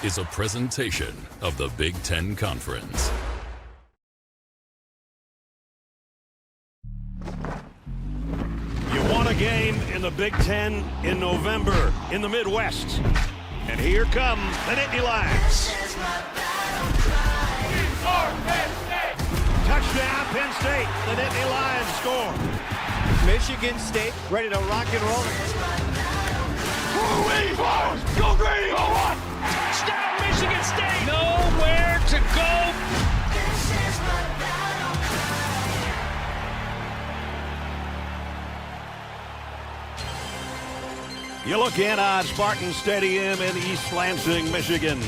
is a presentation of the Big Ten Conference. You won a game in the Big Ten in November in the Midwest. And here come the Nittany Lions. Touchdown, Penn State. The Nittany Lions score. Michigan State ready to rock and roll. Go green! Go on! Touchdown, Michigan State! Nowhere to go. You look in on Spartan Stadium in East Lansing, Michigan.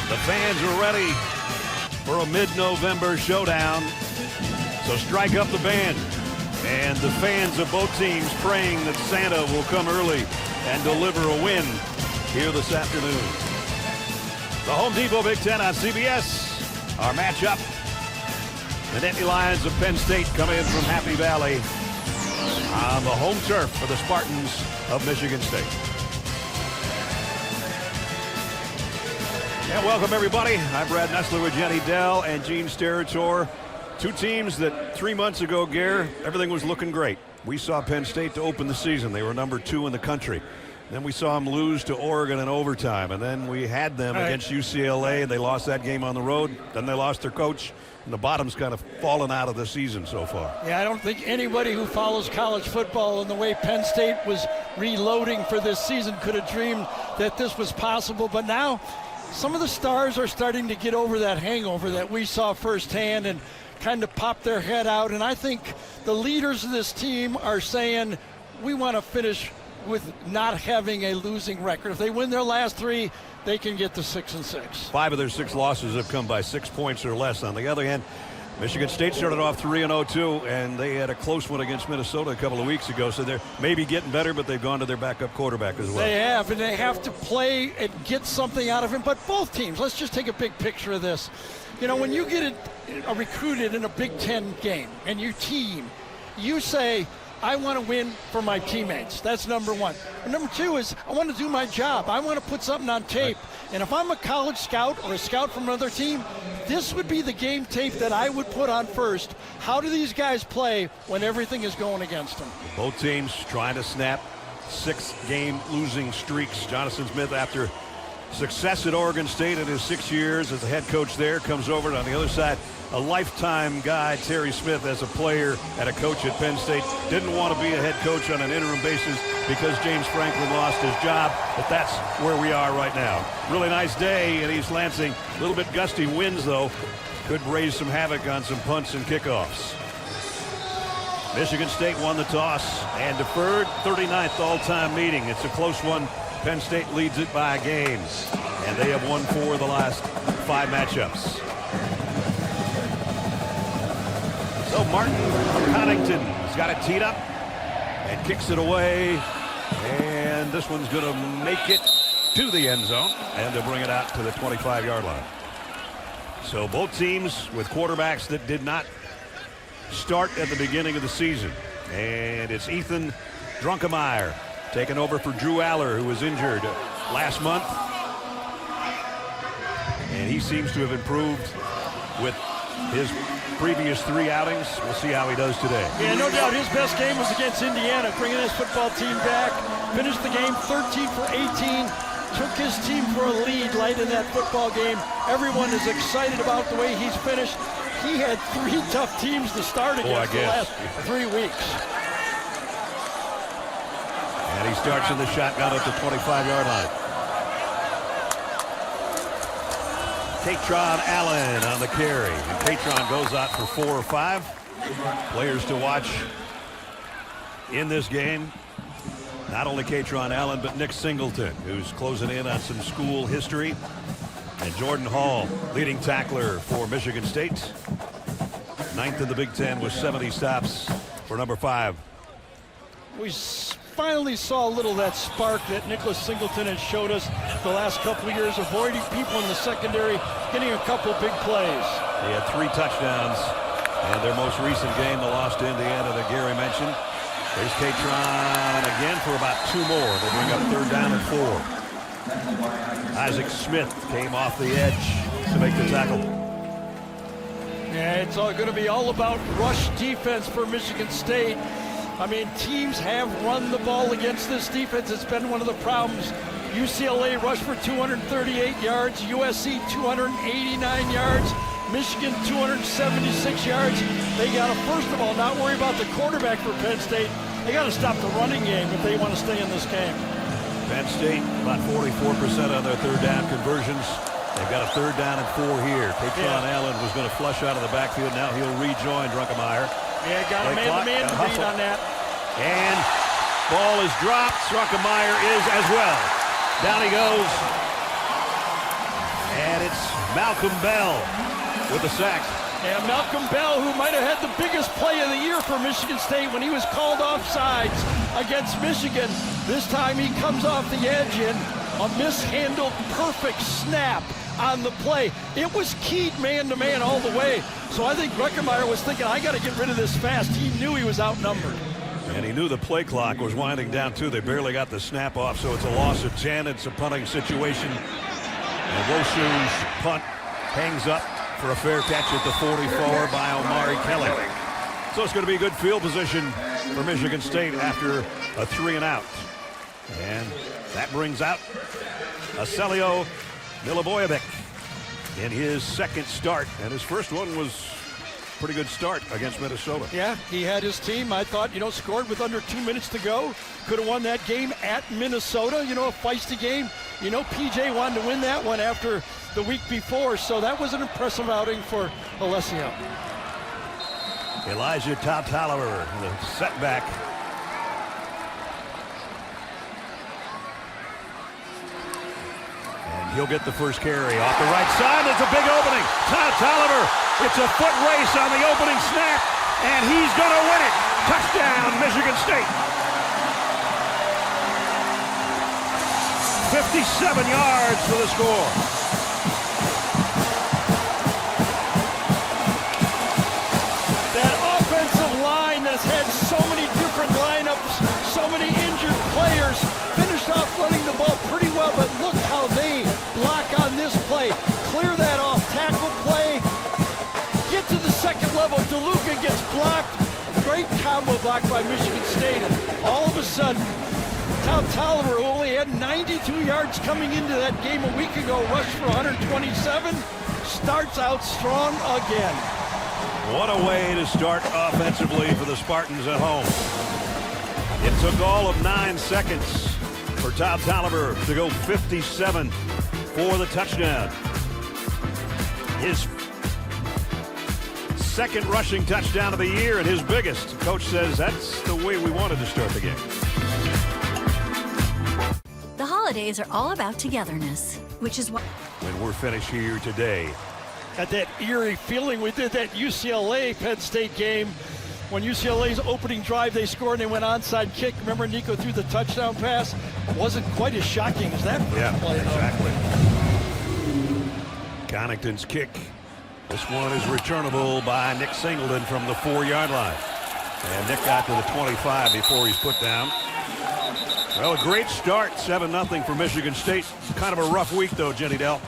The fans are ready for a mid-November showdown. So strike up the band. And the fans of both teams praying that Santa will come early and deliver a win here this afternoon. The Home Depot Big Ten on CBS. Our matchup. The Nittany Lions of Penn State come in from Happy Valley on the home turf for the Spartans of Michigan State. And welcome everybody. I'm Brad Nessler with Jenny Dell and Gene Steratore. Two teams that 3 months ago, Gare, everything was looking great. We saw Penn State to open the season. They were number 2 in the country. Then we saw them lose to Oregon in overtime. And then we had them against UCLA, and they lost that game on the road. Then they lost their coach, and the bottom's kind of fallen out of the season so far. Yeah, I don't think anybody who follows college football and the way Penn State was reloading for this season could have dreamed that this was possible. But now some of the stars are starting to get over that hangover that we saw firsthand and kind of pop their head out. And I think the leaders of this team are saying we want to finish with not having a losing record. If they win their last 3, they can get to 6-6. 5 of their 6 losses have come by 6 points or less. On the other hand, Michigan State started off 3-0 too, and they had a close one against Minnesota a couple of weeks ago. So they're maybe getting better, but they've gone to their backup quarterback as well. They have, and they have to play and get something out of him. But both teams, let's just take a big picture of this. You know, when you get recruited in a Big Ten game and your team, you say, I want to win for my teammates. That's number one. And number 2 is I want to do my job. I want to put something on tape. Right. And if I'm a college scout or a scout from another team, this would be the game tape that I would put on first. How do these guys play when everything is going against them? Both teams trying to snap 6-game losing streaks. Jonathan Smith, after success at Oregon State in his 6 years as the head coach there, comes over, and on the other side, a lifetime guy, Terry Smith, as a player and a coach at Penn State. Didn't want to be a head coach on an interim basis because James Franklin lost his job, but that's where we are right now. Really nice day in East Lansing. A little bit gusty winds, though. Could raise some havoc on some punts and kickoffs. Michigan State won the toss and deferred. 39th all-time meeting. It's a close one. Penn State leads it by a game, and they have won 4 of the last 5 matchups. So Martin Connington has got it teed up and kicks it away, and this one's going to make it to the end zone, and they'll bring it out to the 25-yard line. So both teams with quarterbacks that did not start at the beginning of the season, and it's Ethan Drunkemeyer taking over for Drew Aller, who was injured last month. And he seems to have improved with his previous 3 outings. We'll see how he does today. Yeah, no doubt his best game was against Indiana, bringing his football team back. Finished the game 13 for 18. Took his team for a lead late in that football game. Everyone is excited about the way he's finished. He had 3 tough teams to start against the last 3 weeks. And he starts in the shotgun at the 25-yard line. Katron Allen on the carry. And Katron goes out for 4 or 5. Players to watch in this game. Not only Katron Allen, but Nick Singleton, who's closing in on some school history. And Jordan Hall, leading tackler for Michigan State. 9th in the Big Ten with 70 stops for number 5. We finally saw a little of that spark that Nicholas Singleton has showed us the last couple of years, avoiding people in the secondary, getting a couple big plays. He had 3 touchdowns, and their most recent game, the loss to Indiana that Gary mentioned. There's Catron again for about 2 more. They'll bring up 3rd down and 4. Isaac Smith came off the edge to make the tackle. Yeah, it's all going to be all about rush defense for Michigan State. I mean, teams have run the ball against this defense. It's been one of the problems. UCLA rushed for 238 yards, USC 289 yards, Michigan 276 yards. They got to, first of all, not worry about the quarterback for Penn State. They got to stop the running game if they want to stay in this game. Penn State, about 44% on their 3rd down conversions. They've got a 3rd down and 4 here. Catron Allen was going to flush out of the backfield. Now he'll rejoin Druckenmeier. Yeah, got a man-to-man to read on that. And ball is dropped. Druckenmeier is as well. Down he goes. And it's Malcolm Bell with the sack. And Malcolm Bell, who might have had the biggest play of the year for Michigan State when he was called offsides against Michigan. This time he comes off the edge and a mishandled perfect snap on the play. It was keyed man-to-man all the way. So I think Druckenmeier was thinking, I got to get rid of this fast. He knew he was outnumbered. And he knew the play clock was winding down too. They barely got the snap off, so it's a loss of 10. It's a punting situation. And Wosu's punt hangs up for a fair catch at the 44 by Omari Kelly. So it's going to be good field position for Michigan State after a 3-and-out. And that brings out Aselio Milivojevic in his 2nd start. And his first one was a pretty good start against Minnesota. Yeah, he had his team, I thought, scored with under 2 minutes to go. Could have won that game at Minnesota, a feisty game. PJ wanted to win that one after the week before, so that was an impressive outing for Alessio. Elijah Toliver, the setback. And he'll get the first carry off the right side. There's a big opening. Toliver, it's a foot race on the opening snap, and he's going to win it. Touchdown, Michigan State. 57 yards for the score. That offensive line that's had so many different lineups, so many injured players, finished off running the ball pretty well, but look how they block on this play. Clear that off, tackle play, get to the 2nd level. DeLuca gets blocked. Great combo block by Michigan State, and all of a sudden, Toliver, who only had 92 yards coming into that game a week ago, rushed for 127, starts out strong again. What a way to start offensively for the Spartans at home. It took all of 9 seconds for Toliver to go 57 for the touchdown. His 2nd rushing touchdown of the year and his biggest. Coach says that's the way we wanted to start the game. The holidays are all about togetherness, which is why When we're finished here today. Got that eerie feeling. We did that UCLA Penn State game. When UCLA's opening drive, they scored and they went onside kick. Remember Nico threw the touchdown pass? It wasn't quite as shocking as that first play, though. Exactly. Connaughton's kick. This one is returnable by Nick Singleton from the 4-yard line. And Nick got to the 25 before he's put down. Well, a great start, 7-0 for Michigan State. Kind of a rough week, though, Jenny Dell.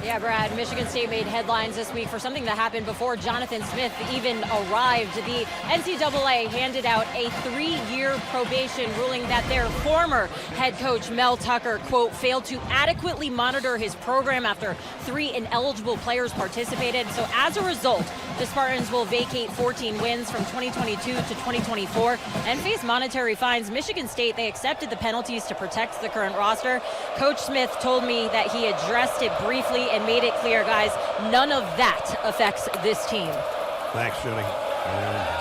Yeah, Brad, Michigan State made headlines this week for something that happened before Jonathan Smith even arrived. The NCAA handed out a 3-year probation, ruling that their former head coach, Mel Tucker, quote, failed to adequately monitor his program after 3 ineligible players participated. So as a result, the Spartans will vacate 14 wins from 2022 to 2024 and face monetary fines. Michigan State, they accepted the penalties to protect the current roster. Coach Smith told me that he addressed it briefly and made it clear, guys, none of that affects this team. Thanks, Jenny.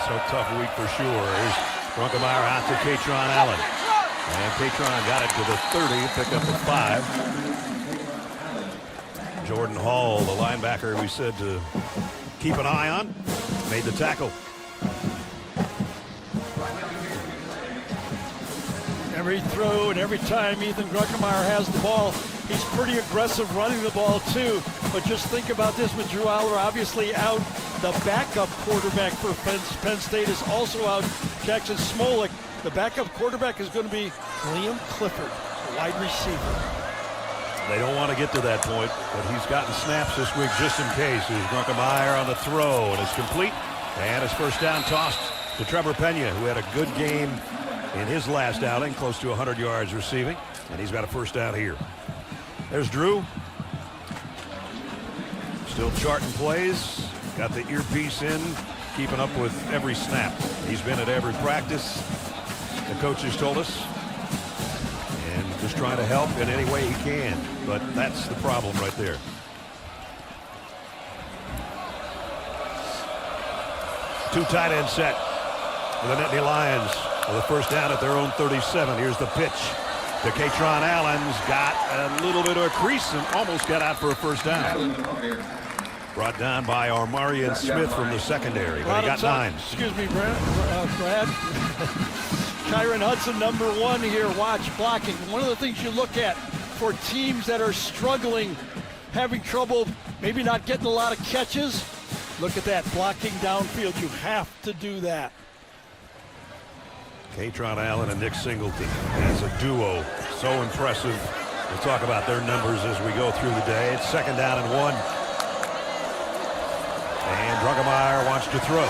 So tough week for sure. Here's Druckenmeier out to Catron Allen. And Catron got it to the 30, picked up the 5. Jordan Hall, the linebacker we said to keep an eye on, made the tackle. Every throw and every time Ethan Druckenmeier has the ball, he's pretty aggressive running the ball too. But just think about this with Drew Aller obviously out. The backup quarterback for Penn State is also out. Jackson Smolik The backup quarterback is going to be Liam Clifford, wide receiver. They don't want to get to that point, but he's gotten snaps this week just in case. He's Drunkemeyer on the throw, and it's complete. And his first down tossed to Trevor Pena, who had a good game in his last outing, close to 100 yards receiving. And he's got a first down here. There's Drew. Still charting plays. Got the earpiece in, keeping up with every snap. He's been at every practice, the coaches told us. And just trying to help in any way he can. But that's the problem right there. Two tight end set for the Nittany Lions with a first down at their own 37. Here's the pitch to Katron Allen's got a little bit of a crease and almost got out for a first down. Brought down by Armarian Smith from the secondary, but he got 9. Excuse me, Brad. Kyron Hudson, number 1 here. Watch blocking. One of the things you look at for teams that are struggling, having trouble, maybe not getting a lot of catches. Look at that, blocking downfield. You have to do that. Katron Allen and Nick Singleton as a duo. So impressive. We'll talk about their numbers as we go through the day. It's second down and 1. And Drunkemeyer wants to throw.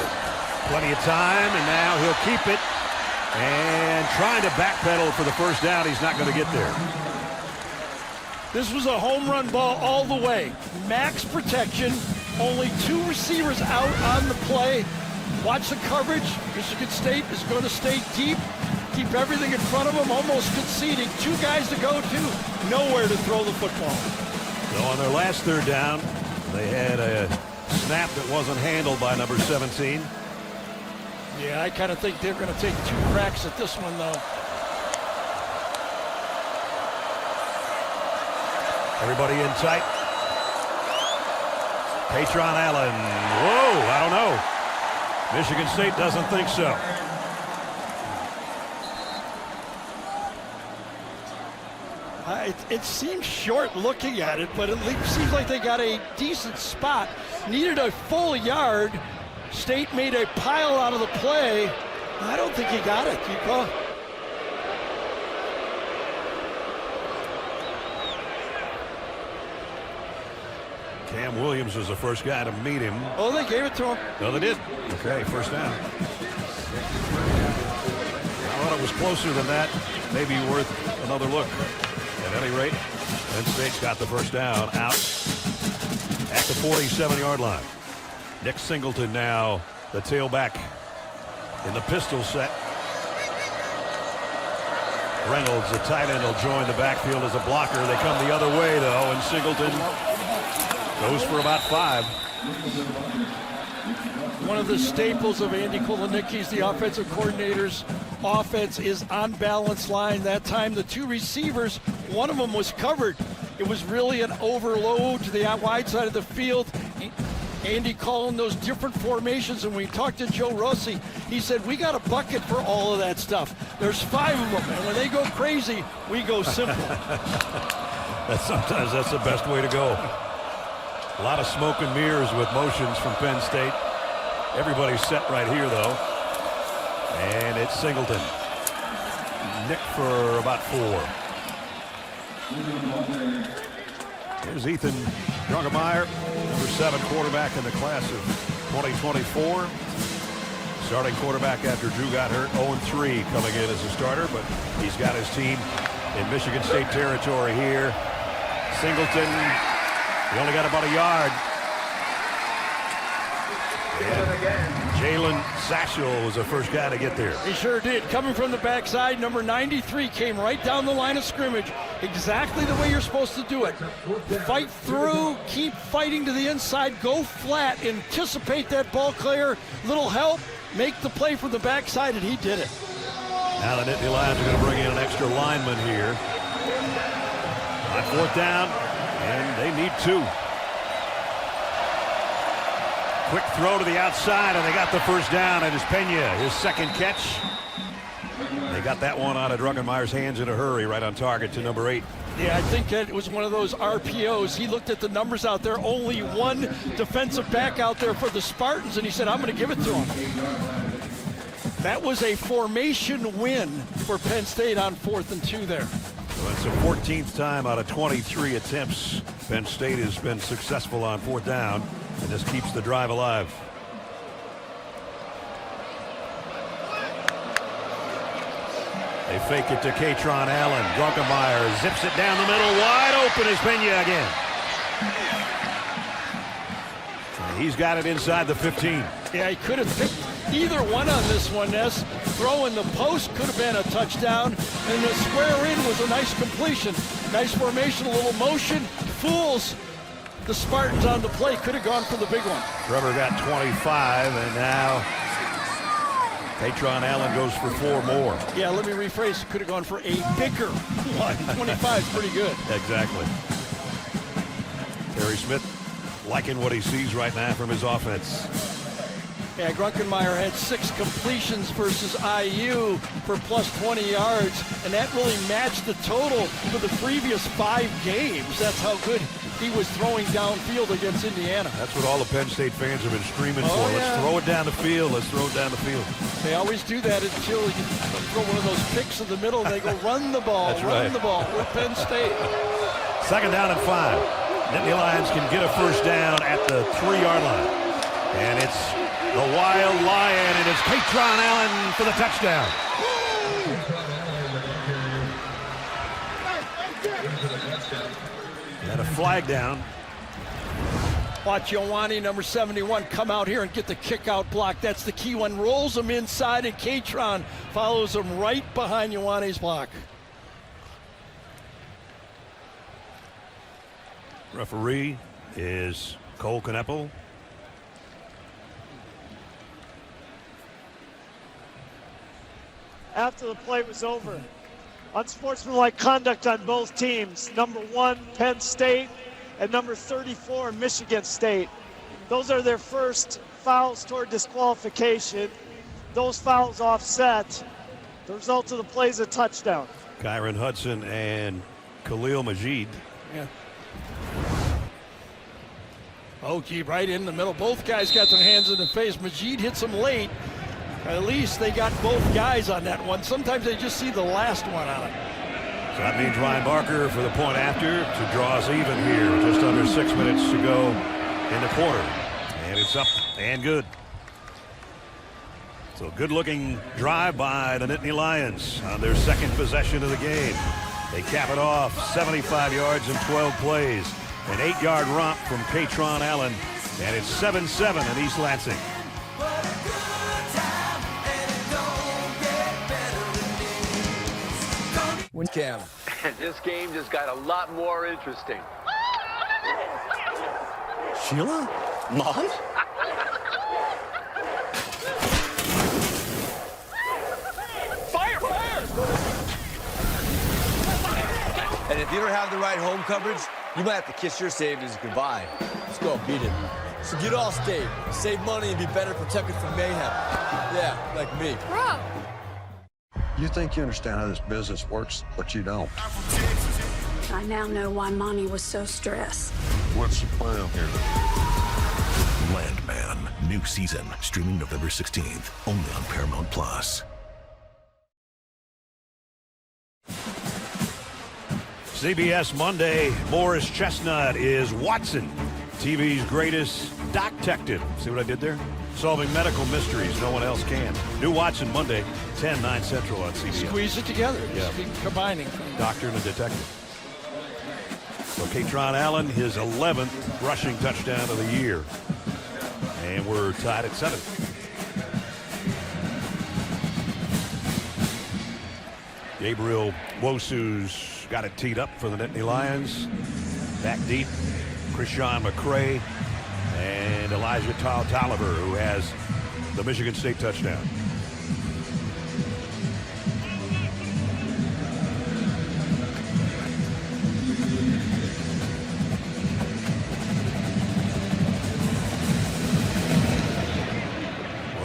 Plenty of time, and now he'll keep it. And trying to backpedal for the first down. He's not going to get there. This was a home run ball all the way. Max protection. Only 2 receivers out on the play. Watch the coverage. Michigan State is going to stay deep. Keep everything in front of them, almost conceding. 2 guys to go to. Nowhere to throw the football. So on their last third down, they had a snap that wasn't handled by number 17. Yeah, I kind of think they're going to take 2 cracks at this one, though. Everybody in tight. Katron Allen. Whoa, I don't know. Michigan State doesn't think so. It seems short looking at it, but it seems like they got a decent spot. Needed a full yard. State made a pile out of the play. I don't think he got it. Cam Williams was the first guy to meet him. Oh, they gave it to him. No, they did. Okay, first down. I thought it was closer than that. Maybe worth another look. At any rate, Penn State's got the first down out at the 47-yard line. Nick Singleton now the tailback in the pistol set. Reynolds, the tight end, will join the backfield as a blocker. They come the other way, though, and Singleton goes for about 5. One of the staples of Andy Kolonicki's, the offensive coordinator's offense, is on-balance line. That time, the 2 receivers, one of them was covered. It was really an overload to the wide side of the field. Andy calling those different formations, and when we talked to Joe Rossi, he said, we got a bucket for all of that stuff. There's 5 of them, and when they go crazy, we go simple. Sometimes that's the best way to go. A lot of smoke and mirrors with motions from Penn State. Everybody's set right here, though. And it's Singleton. Nick for about 4. Here's Ethan Drunkemeyer, number 7 quarterback in the class of 2024. Starting quarterback after Drew got hurt. 0-3 coming in as a starter, but he's got his team in Michigan State territory here. Singleton, he only got about a yard. Jalen Satchel was the first guy to get there. He sure did. Coming from the backside, number 93 came right down the line of scrimmage. Exactly the way you're supposed to do it. Fight through, keep fighting to the inside, go flat, anticipate that ball clear, little help, make the play from the backside, and he did it. Now the Nittany Lions are going to bring in an extra lineman here. On 4th down, and they need 2. Quick throw to the outside, and they got the first down. And it's Pena, his second catch. They got that one out of Drunkenmeyer's hands in a hurry, right on target to number 8. Yeah, I think that it was one of those RPOs. He looked at the numbers out there, only 1 defensive back out there for the Spartans, and he said, I'm going to give it to him. That was a formation win for Penn State on 4th and 2 there. Well, that's the 14th time out of 23 attempts Penn State has been successful on 4th down, and this keeps the drive alive. They fake it to Katron Allen. Drunkenmeyer zips it down the middle. Wide open is Pena again. And he's got it inside the 15. Yeah, he could have picked either one on this one, Ness. Throw in the post could have been a touchdown, and the square in was a nice completion. Nice formation, a little motion. Fools the Spartans on the play. Could have gone for the big one. Trevor got 25, and now Katron Allen goes for 4 more. Yeah, let me rephrase. Could have gone for a bigger one. 25 is pretty good. Exactly. Terry Smith liking what he sees right now from his offense. Yeah, Drunkenmeyer had 6 completions versus IU for plus 20 yards, and that really matched the total for the previous 5 games. That's how good he was throwing downfield against Indiana. That's what all the Penn State fans have been screaming for. Yeah. Let's throw it down the field. Let's throw it down the field. They always do that until you throw one of those picks in the middle, and they go, run the ball, That's run right. the ball. We're Penn State. 2nd down and 5. Nittany Lions can get a first down at the 3-yard line. And it's the Wild Lion, and it's Katron Allen for the touchdown. And a flag down. Watch Ioane, number 71, come out here and get the kick out block. That's the key one. Rolls him inside, and Katron follows him right behind Ioane's block. Referee is Cole Kneppel. After the play was over, unsportsmanlike conduct on both teams. Number 1, Penn State, and number 34, Michigan State. Those are their first fouls toward disqualification. Those fouls offset. The result of the play is a touchdown. Kyron Hudson and Khalil Majid. Yeah. Okie right in the middle. Both guys got their hands in the face. Majid hits him late. At least they got both guys on that one. Sometimes they just see the last one on it. So that means Ryan Barker for the point after to draw us even here. Just under 6 minutes to go in the quarter. And it's up and good. So good looking drive by the Nittany Lions on their 2nd possession of the game. They cap it off 75 yards in 12 plays. An 8-yard romp from Katron Allen. And it's 7-7 in East Lansing. Cam. This game just got a lot more interesting. Sheila? Mom? Fire! And if you don't have the right home coverage, you might have to kiss your savings goodbye. Let's go, beat it. So get Allstate, save money, and be better protected from mayhem. Yeah, like me. Bro! You think you understand how this business works, but you don't. I now know why Mommy was so stressed. What's the plan here? Landman, new season, streaming November 16th, only on Paramount Plus. CBS Monday, Morris Chestnut is Watson, TV's greatest doc-tected. See what I did there? Solving medical mysteries no one else can. New Watson Monday, 10, 9 Central on CBS. Squeeze it together. Yeah. Just combining. Doctor and a detective. So Katron Allen, his 11th rushing touchdown of the year. And we're tied at 7. Gabriel Wosu's got it teed up for the Nittany Lions. Back deep, Krishan McCray and Elijah Tolliver, who has the Michigan State touchdown.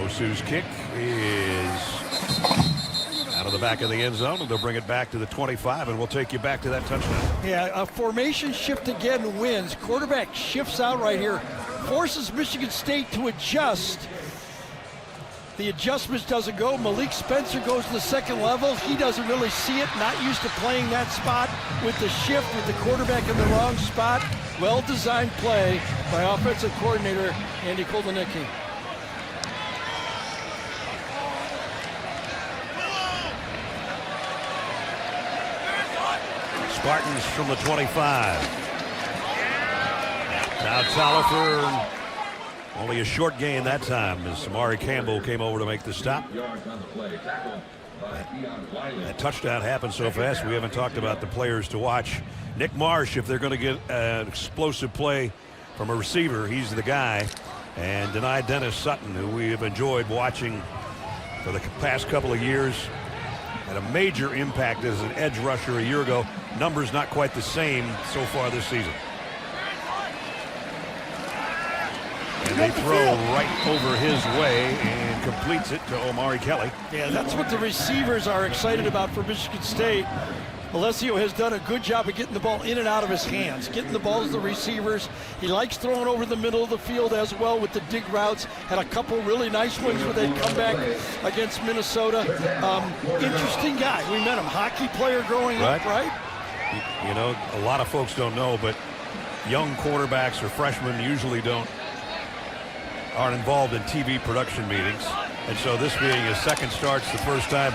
Wosu's kick is out of the back of the end zone, and they'll bring it back to the 25, and we'll take you back to that touchdown. Yeah, a formation shift again wins. Quarterback shifts out right here, forces Michigan State to adjust. The adjustments doesn't go. Malik Spencer goes to the second level. He doesn't really see it, not used to playing that spot with the shift, with the quarterback in the wrong spot. Well-designed play by offensive coordinator Andy Koldenicki. Spartans from the 25. Now Talifer, only a short gain that time as Amari Campbell came over to make the stop. That touchdown happened so fast we haven't talked about the players to watch. Nick Marsh, if they're going to get an explosive play from a receiver, he's the guy. And Dennis Sutton, who we have enjoyed watching for the past couple of years, had a major impact as an edge rusher a year ago. Numbers not quite the same so far this season. And they throw right over his way and completes it to Omari Kelly. Yeah, that's what the receivers are excited about for Michigan State. Alessio has done a good job of getting the ball in and out of his hands, getting the balls to the receivers. He likes throwing over the middle of the field as well with the dig routes. Had a couple really nice ones where they'd come back against Minnesota. Interesting guy. We met him, hockey player growing up, right? You know, a lot of folks don't know, but young quarterbacks or freshmen usually aren't involved in TV production meetings. And so this being his second start, the first time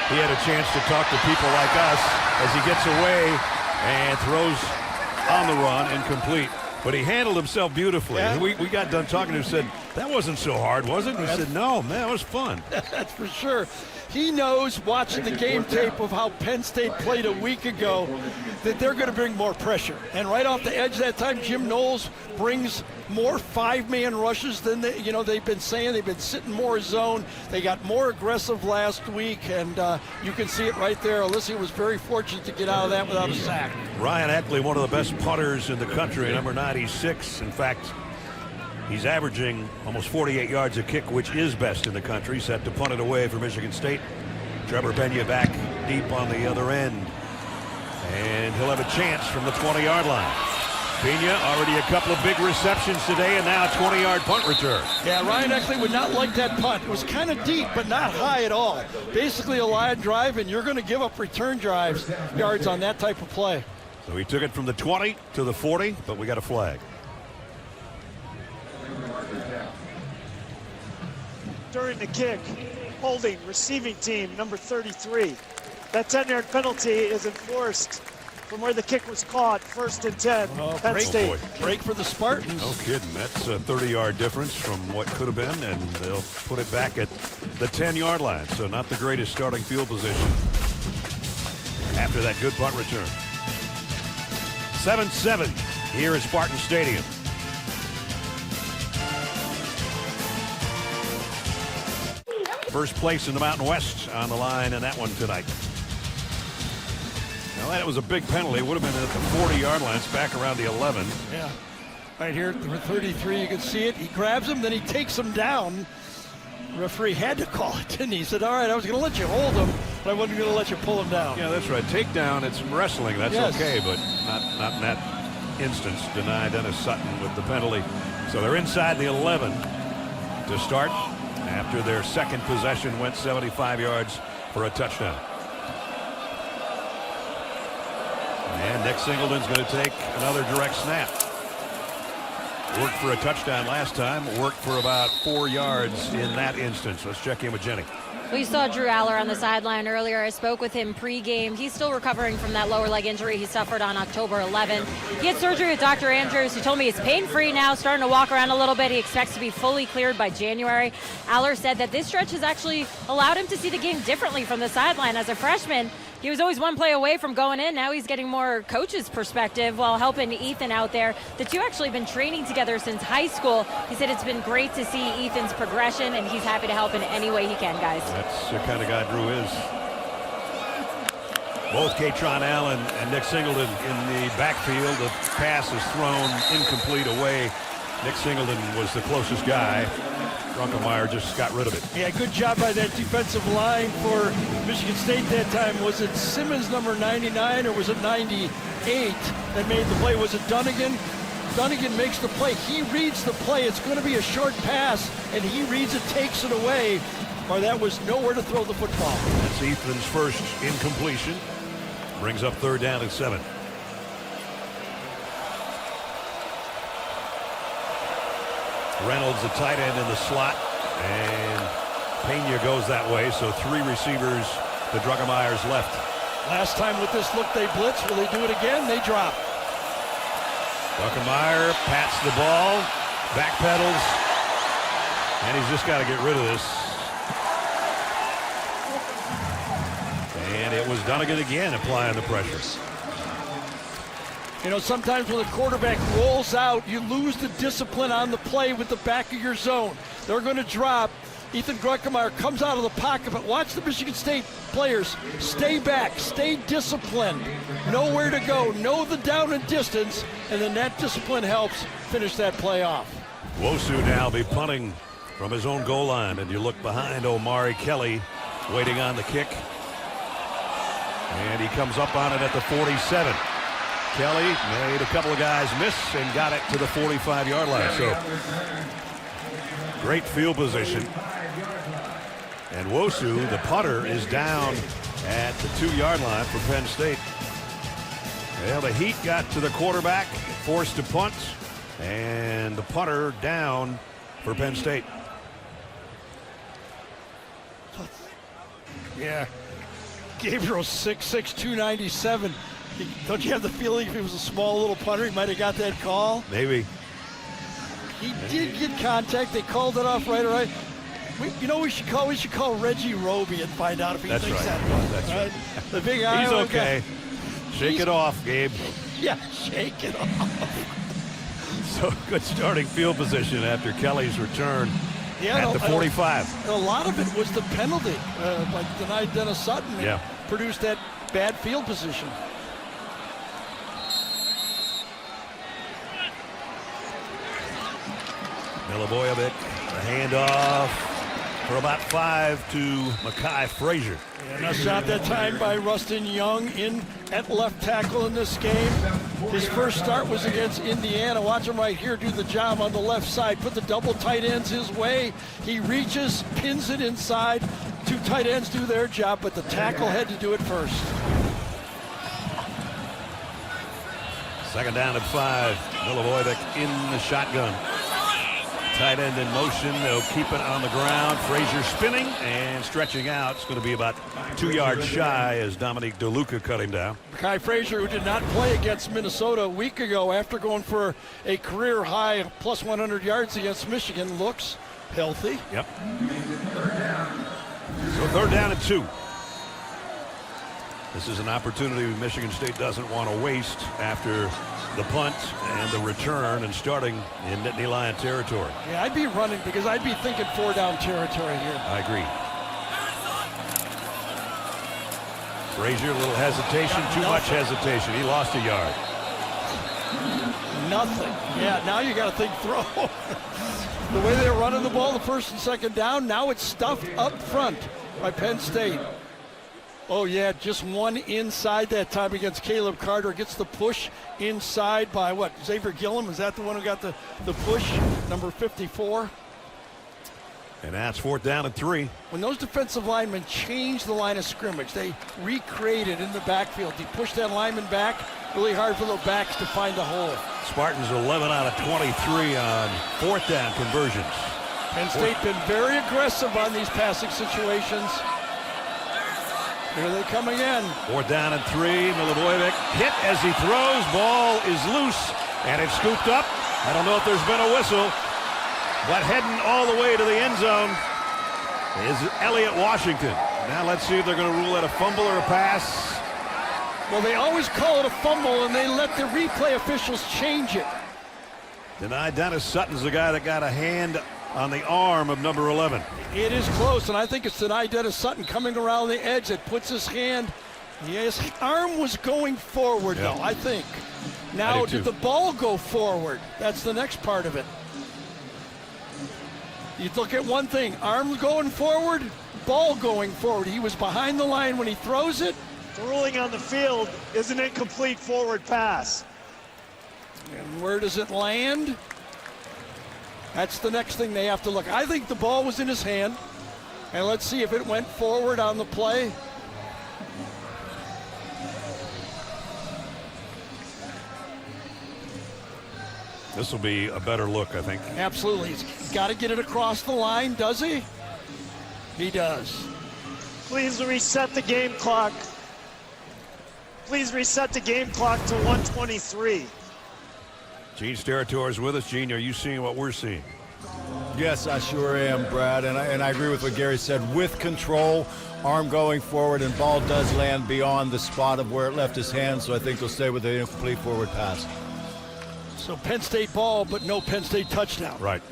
he had a chance to talk to people like us as he gets away and throws on the run incomplete. But he handled himself beautifully. Yeah. We got done talking to him and said, that wasn't so hard, was it? And he said, no, man, it was fun. That's for sure. He knows, watching the game tape of how Penn State played a week ago, that they're going to bring more pressure. And right off the edge that time, Jim Knowles brings more five-man rushes than they've been saying. They've been sitting more zone. They got more aggressive last week, and you can see it right there. Alessio was very fortunate to get out of that without a sack. Ryan Eckley, one of the best punters in the country, number 96. In fact, he's averaging almost 48 yards a kick, which is best in the country. Set to punt it away for Michigan State. Trevor Pena back deep on the other end. And he'll have a chance from the 20-yard line. Pena already a couple of big receptions today, and now a 20-yard punt return. Yeah, Ryan Eckley would not like that punt. It was kind of deep, but not high at all. Basically a line drive, and you're going to give up return yards on that type of play. So he took it from the 20 to the 40, but we got a flag. During the kick, holding receiving team number 33. That 10-yard penalty is enforced from where the kick was caught, 1st and 10, Penn State. Break for the Spartans. No kidding. That's a 30-yard difference from what could have been, and they'll put it back at the 10-yard line. So not the greatest starting field position after that good punt return. 7-7 here at Spartan Stadium. First place in the Mountain West on the line in that one tonight. Now that was a big penalty. It would have been at the 40-yard line. It's back around the 11. Yeah, right here at the 33, you can see it. He grabs him, then he takes him down. The referee had to call it, didn't he? He said, all right, I was going to let you hold him, but I wasn't going to let you pull him down. Yeah, that's right. Takedown, it's wrestling. That's okay, but not in that instance. Deny Dennis Sutton with the penalty. So they're inside the 11 to start after their second possession went 75 yards for a touchdown. And Nick Singleton's going to take another direct snap. Worked for a touchdown last time, worked for about 4 yards in that instance. Let's check in with Jenny. We saw Drew Aller on the sideline earlier. I spoke with him pregame. He's still recovering from that lower leg injury he suffered on October 11th. He had surgery with Dr. Andrews, who told me he's pain-free now, starting to walk around a little bit. He expects to be fully cleared by January. Aller said that this stretch has actually allowed him to see the game differently from the sideline. As a freshman, he was always one play away from going in. Now he's getting more coach's perspective while helping Ethan out there. The two actually been training together since high school. He said it's been great to see Ethan's progression, and he's happy to help in any way he can, guys. That's the kind of guy Drew is. Both Katron Allen and Nick Singleton in the backfield. The pass is thrown incomplete away. Nick Singleton was the closest guy. Drunkemeyer just got rid of it. Yeah, good job by that defensive line for Michigan State that time. Was it Simmons, number 99, or was it 98 that made the play? Was it Dunnigan? Dunnigan makes the play. He reads the play. It's going to be a short pass, and he reads it, takes it away. or that was nowhere to throw the football. That's Ethan's first incompletion. Brings up 3rd down and 7. Reynolds, the tight end in the slot, and Pena goes that way, so 3 receivers to Druckenmeyer's left. Last time with this look they blitz. Will they do it again? They drop. Druckenmeyer pats the ball, backpedals, and he's just got to get rid of this. And it was Dunnigan again applying the pressure. You know, sometimes when the quarterback rolls out, you lose the discipline on the play with the back of your zone. They're going to drop. Ethan Druckenmeyer comes out of the pocket, but watch the Michigan State players stay back, stay disciplined, know where to go, know the down and distance, and then that discipline helps finish that play off. Wosu now be punting from his own goal line, and you look behind Omari Kelly waiting on the kick. And he comes up on it at the 47. Kelly made a couple of guys miss and got it to the 45-yard line. So great field position. And Wosu, the punter, is down at the 2-yard line for Penn State. Well, the heat got to the quarterback, forced to punt, and the punter down for Penn State. Yeah. Gabriel 6'6", 297. Don't you have the feeling if he was a small little punter, he might have got that call? Maybe. He did get contact. They called it off right away. You know, we should call Reggie Roby and find out if he thinks that was. That's right. The big He's Iowa okay. Guy. Shake it off, Gabe. Yeah, shake it off. So good starting field position after Kelly's return at the 45. A lot of it was the penalty. Like denied Dennis Sutton. Yeah. Produced that bad field position. Milivojevic, the handoff for about 5 to Mekhi Frazier. And a shot that time by Rustin Young in at left tackle in this game. His first start was against Indiana. Watch him right here do the job on the left side. Put the double tight ends his way. He reaches, pins it inside. 2 tight ends do their job, but the tackle had to do it first. 2nd down and 5. Milivojevic in the shotgun. Tight end in motion. They'll keep it on the ground. Frazier spinning and stretching out. It's going to be about 2 yards shy as Dominique DeLuca cut him down. Mekhi Frazier, who did not play against Minnesota a week ago after going for a career high of plus 100 yards against Michigan, looks healthy. Yep. So 3rd down and 2. This is an opportunity Michigan State doesn't want to waste after the punt and the return and starting in Nittany Lion territory. Yeah, I'd be running because I'd be thinking 4-down territory here. I agree. Frazier, a little hesitation, too much hesitation. He lost a yard. Nothing. Yeah, now you got to think throw. The way they're running the ball, the 1st and 2nd down, now it's stuffed up front by Penn State. Oh, yeah, just one inside that time against Caleb Carter. Gets the push inside by what? Xavier Gillum? Is that the one who got the push? Number 54. And that's 4th down and 3. When those defensive linemen change the line of scrimmage, they recreate it in the backfield. You push that lineman back, really hard for the backs to find the hole. Spartans 11 out of 23 on 4th down conversions. Penn State been very aggressive on these passing situations. Here they come again. 4th down and 3. Milivojevic hit as he throws. Ball is loose, and it's scooped up. I don't know if there's been a whistle, but heading all the way to the end zone is Elliott Washington. Now let's see if they're going to rule it a fumble or a pass. Well, they always call it a fumble, and they let the replay officials change it. Denied Dennis Sutton's the guy that got a hand on the arm of number 11. It is close, and I think it's denied Dennis Sutton coming around the edge that puts his hand. His arm was going forward, though, I think. Now, did the ball go forward? That's the next part of it. You look at one thing, arms going forward, ball going forward. He was behind the line when he throws it. The ruling on the field is an incomplete forward pass. And where does it land? That's the next thing they have to look. I think the ball was in his hand. And let's see if it went forward on the play. This will be a better look, I think. Absolutely. He's got to get it across the line, does he? He does. Please reset the game clock. Please reset the game clock to 1:23. Gene Steratore is with us. Gene, are you seeing what we're seeing? Yes, I sure am, Brad, and I agree with what Gary said. With control, arm going forward, and ball does land beyond the spot of where it left his hand, so I think they'll stay with the incomplete forward pass. So Penn State ball, but no Penn State touchdown. Right.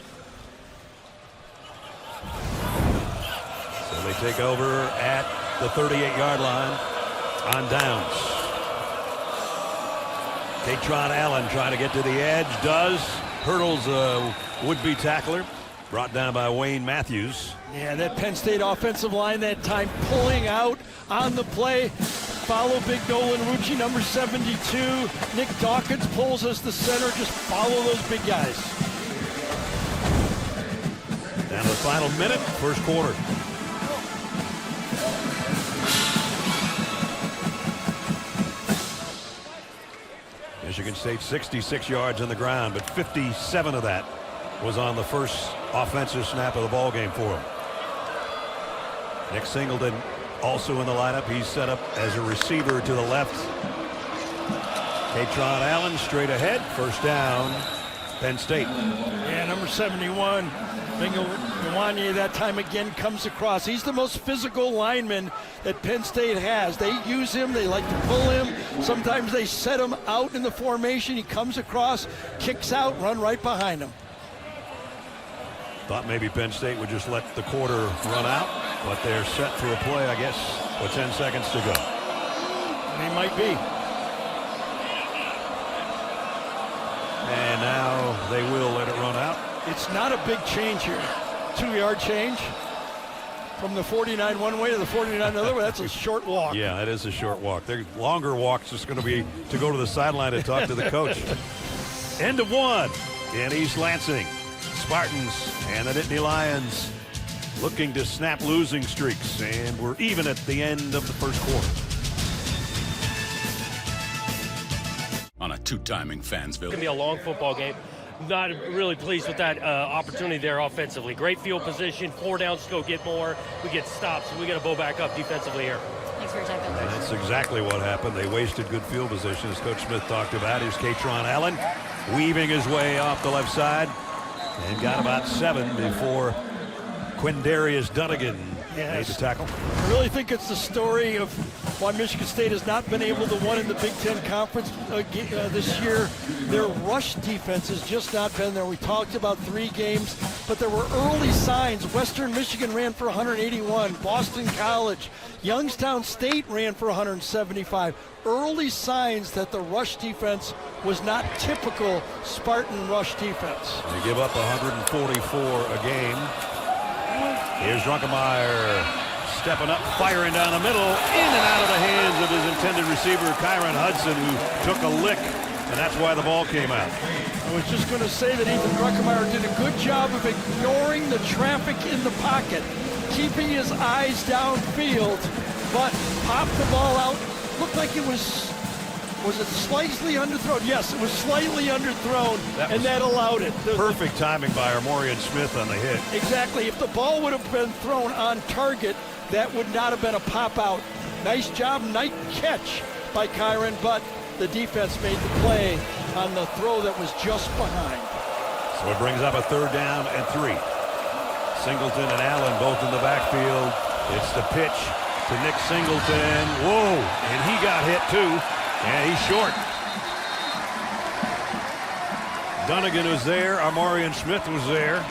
So they take over at the 38-yard line on downs. Katron Allen trying to get to the edge, does. Hurdles a would-be tackler, brought down by Wayne Matthews. Yeah, that Penn State offensive line that time pulling out on the play. Follow big Nolan Rucci, number 72. Nick Dawkins pulls as the center. Just follow those big guys. Down to the final minute, first quarter. Michigan State 66 yards on the ground, but 57 of that was on the first offensive snap of the ball game for him. Nick Singleton also in the lineup. He's set up as a receiver to the left. Katron Allen straight ahead. First down, Penn State. Yeah, number 71. Ngawanye that time again comes across. He's the most physical lineman that Penn State has. They use him. They like to pull him. Sometimes they set him out in the formation. He comes across, kicks out, run right behind him. Thought maybe Penn State would just let the quarter run out, but they're set for a play, I guess, with 10 seconds to go. They might be. And now they will let it run out. It's not a big change here. 2-yard change from the 49 one way to the 49 another way. That's a short walk. Yeah, it is a short walk. Their longer walk's just going to be to go to the sideline and talk to the coach. End of one in East Lansing. Spartans and the Nittany Lions looking to snap losing streaks, and we're even at the end of the first quarter. On a two-timing Fansville. It's going to be a long football game. Not really pleased with that opportunity there offensively. Great field position, 4 downs to go get more. We get stops, and we got to bow back up defensively here. Thanks for your time, Coach. That's exactly what happened. They wasted good field position, as Coach Smith talked about. Here's Katron Allen weaving his way off the left side and got about 7 before Quindarius Dunnigan made the tackle. I really think it's the story of why Michigan State has not been able to win in the Big Ten Conference this year. Their rush defense has just not been there. We talked about 3 games, but there were early signs. Western Michigan ran for 181. Boston College, Youngstown State ran for 175. Early signs that the rush defense was not typical Spartan rush defense. They give up 144 a game. Here's Drunkemeyer stepping up, firing down the middle, in and out of the hands of his intended receiver, Kyron Hudson, who took a lick, and that's why the ball came out. I was just going to say that Ethan Drunkemeyer did a good job of ignoring the traffic in the pocket, keeping his eyes downfield, but popped the ball out. Looked like it was it slightly underthrown? Yes, it was slightly underthrown, and that allowed it. Perfect timing by Armorian Smith on the hit. Exactly. If the ball would have been thrown on target, that would not have been a pop-out. Nice job, nice catch by Kyron, but the defense made the play on the throw that was just behind. So it brings up a 3rd down and 3. Singleton and Allen both in the backfield. It's the pitch to Nick Singleton. Whoa, and he got hit too. And he's short. Dunnigan was there. Armorian Smith was there.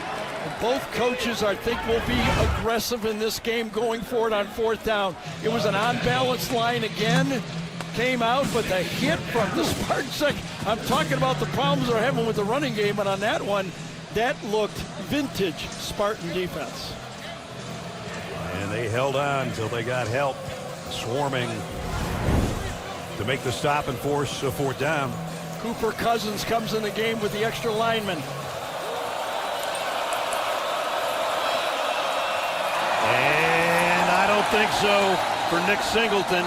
Both coaches, I think, will be aggressive in this game going forward on 4th down. It was an unbalanced line again. Came out, but the hit from the Spartans. I'm talking about the problems they're having with the running game, and on that one, that looked vintage Spartan defense. And they held on until they got help, swarming to make the stop and force a 4th down. Cooper Cousins comes in the game with the extra lineman. And think so for Nick Singleton.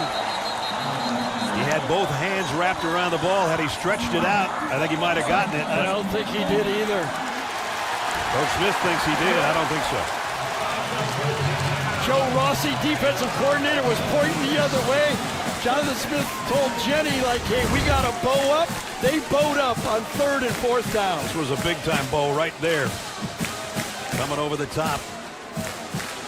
He had both hands wrapped around the ball. Had he stretched it out, I think he might have gotten it. I don't think he did either. Coach Smith thinks he did. I don't think so. Joe Rossi, defensive coordinator, was pointing the other way. Jonathan Smith told Jenny, like, hey, we got to bow up. They bowed up on 3rd and 4th down. This was a big-time bow right there. Coming over the top.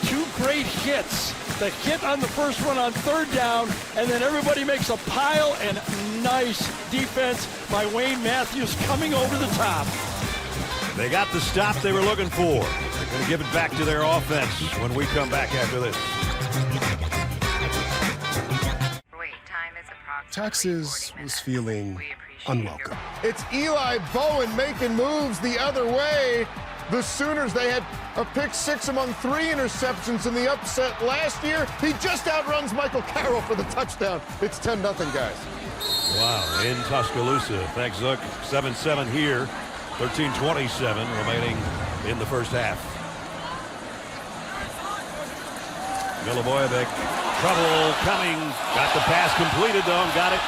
2 great hits. The hit on the first one on 3rd down, and then everybody makes a pile, and nice defense by Wayne Matthews coming over the top. They got the stop they were looking for. They're going to give it back to their offense when we come back after this. Texas was feeling unwelcome. It's Eli Bowen making moves the other way. The Sooners, they had a pick 6 among 3 interceptions in the upset last year. He just outruns Michael Carroll for the touchdown. It's 10-0, guys. Wow, in Tuscaloosa. Thanks, Zook. 7-7 here. 13:27 remaining in the first half. Milivojevic, trouble coming. Got the pass completed, though, and got it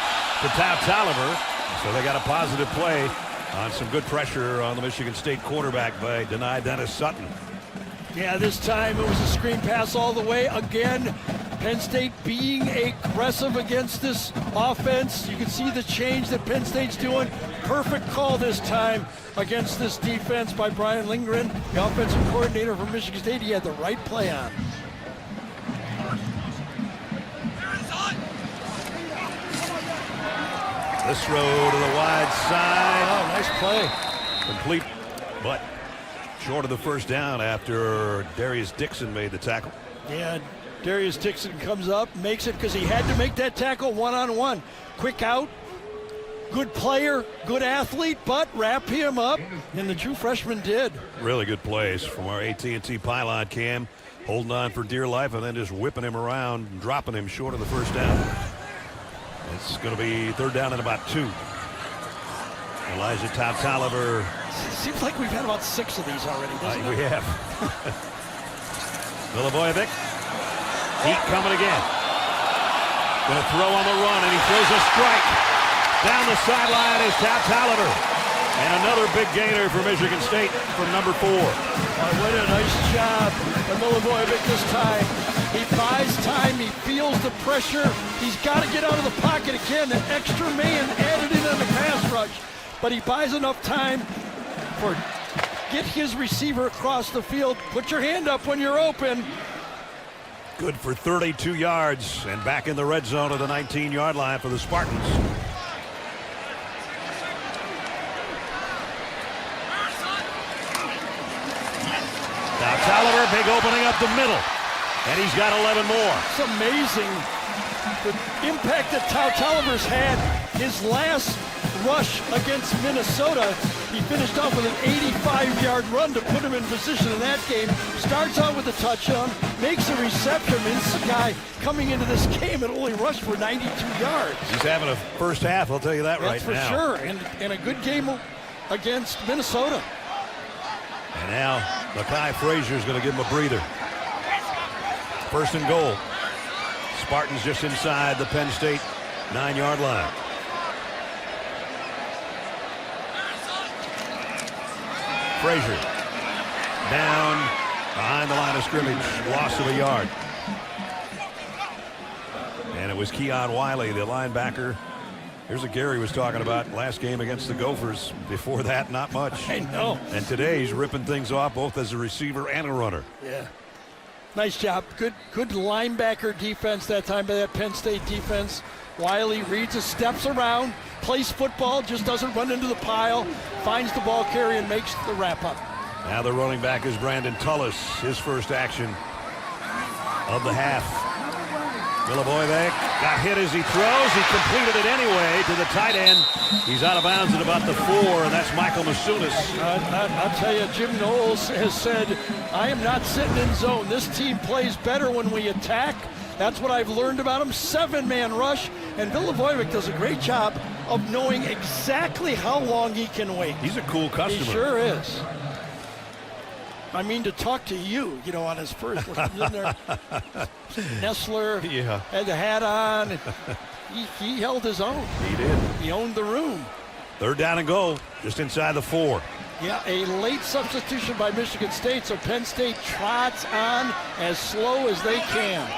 to Taliver. So they got a positive play on some good pressure on the Michigan State quarterback by denied Dennis Sutton. Yeah, this time it was a screen pass all the way. Again, Penn State being aggressive against this offense. You can see the change that Penn State's doing. Perfect call this time against this defense by Brian Lindgren, the offensive coordinator for Michigan State. He had the right play on. This throw to the wide side. Oh, nice play. Complete, but short of the first down after Darius Dixon made the tackle. Yeah, Darius Dixon comes up, makes it because he had to make that tackle one-on-one. Quick out, good player, good athlete, but wrap him up, and the true freshman did. Really good plays from our AT&T pylon cam, holding on for dear life and then just whipping him around and dropping him short of the first down. It's going to be 3rd down and about 2. Elijah Taliver. Seems like we've had about 6 of these already, doesn't it? We have. Milivojevic. Heat coming again. Going to throw on the run, and he throws a strike. Down the sideline is Taliver. And another big gainer for Michigan State from number 4. What a nice job by Milivojevic this time. He buys time, he feels the pressure. He's got to get out of the pocket again. An extra man added in on the pass rush. But he buys enough time for get his receiver across the field. Put your hand up when you're open. Good for 32 yards and back in the red zone at the 19-yard line for the Spartans. Now Taliver, big opening up the middle. And he's got 11 more. It's amazing the impact that Taliver's had. His last rush against Minnesota, he finished off with an 85-yard run to put him in position in that game. Starts out with a touchdown, makes a reception. This guy coming into this game and only rushed for 92 yards. He's having a first half, I'll tell you that That's right now. for sure, and a good game against Minnesota. And now Lakai Frazier's going to give him a breather. 1st and goal. Spartans just inside the Penn State 9-yard line. Frazier down behind the line of scrimmage, loss of a yard. And it was Keon Wiley, the linebacker. Here's what Gary was talking about last game against the Gophers. Before that, not much. I know. And today he's ripping things off both as a receiver and a runner. Yeah. Nice job. Good linebacker defense that time by that Penn State defense. Wiley reads his steps around, plays football, just doesn't run into the pile, finds the ball carrier and makes the wrap up. Now the running back is Brandon Tullis, his first action of the half. Milivojevic got hit as he throws. He completed it anyway to the tight end. He's out of bounds at about the 4, and that's Michael Masunis. I'll tell you, Jim Knowles has said, I am not sitting in zone. This team plays better when we attack. That's what I've learned about him. 7-man rush, and Milivojevic does a great job of knowing exactly how long he can wait. He's a cool customer. He sure is. I mean, to talk to you, on his first. In there. Nestler had the hat on. He held his own. He did. He owned the room. 3rd down and goal, just inside the 4. Yeah, a late substitution by Michigan State, so Penn State trots on as slow as they can.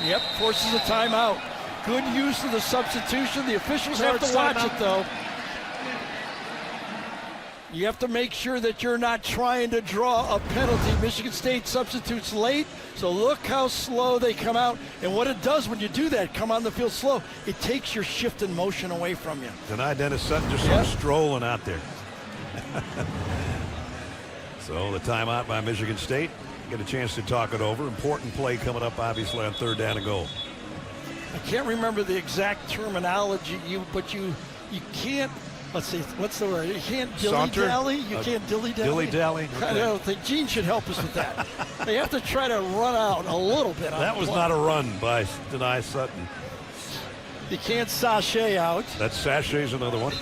Yep, forces a timeout. Good use of the substitution. The officials have to watch it, though. You have to make sure that you're not trying to draw a penalty. Michigan State substitutes late, so look how slow they come out. And what it does when you do that, come on the field slow, it takes your shift in motion away from you. Tonight, Dennis Sutton just strolling out there. So the timeout by Michigan State. Get a chance to talk it over. Important play coming up, obviously, on 3rd down and goal. I can't remember the exact terminology, but you can't. Let's see, what's the word? You can't dilly-dally? You can't dilly-dally? Dilly-dally? Okay. I don't think Gene should help us with that. They have to try to run out a little bit. That was not a run by Denai Sutton. You can't sashay out. That sashay's another one.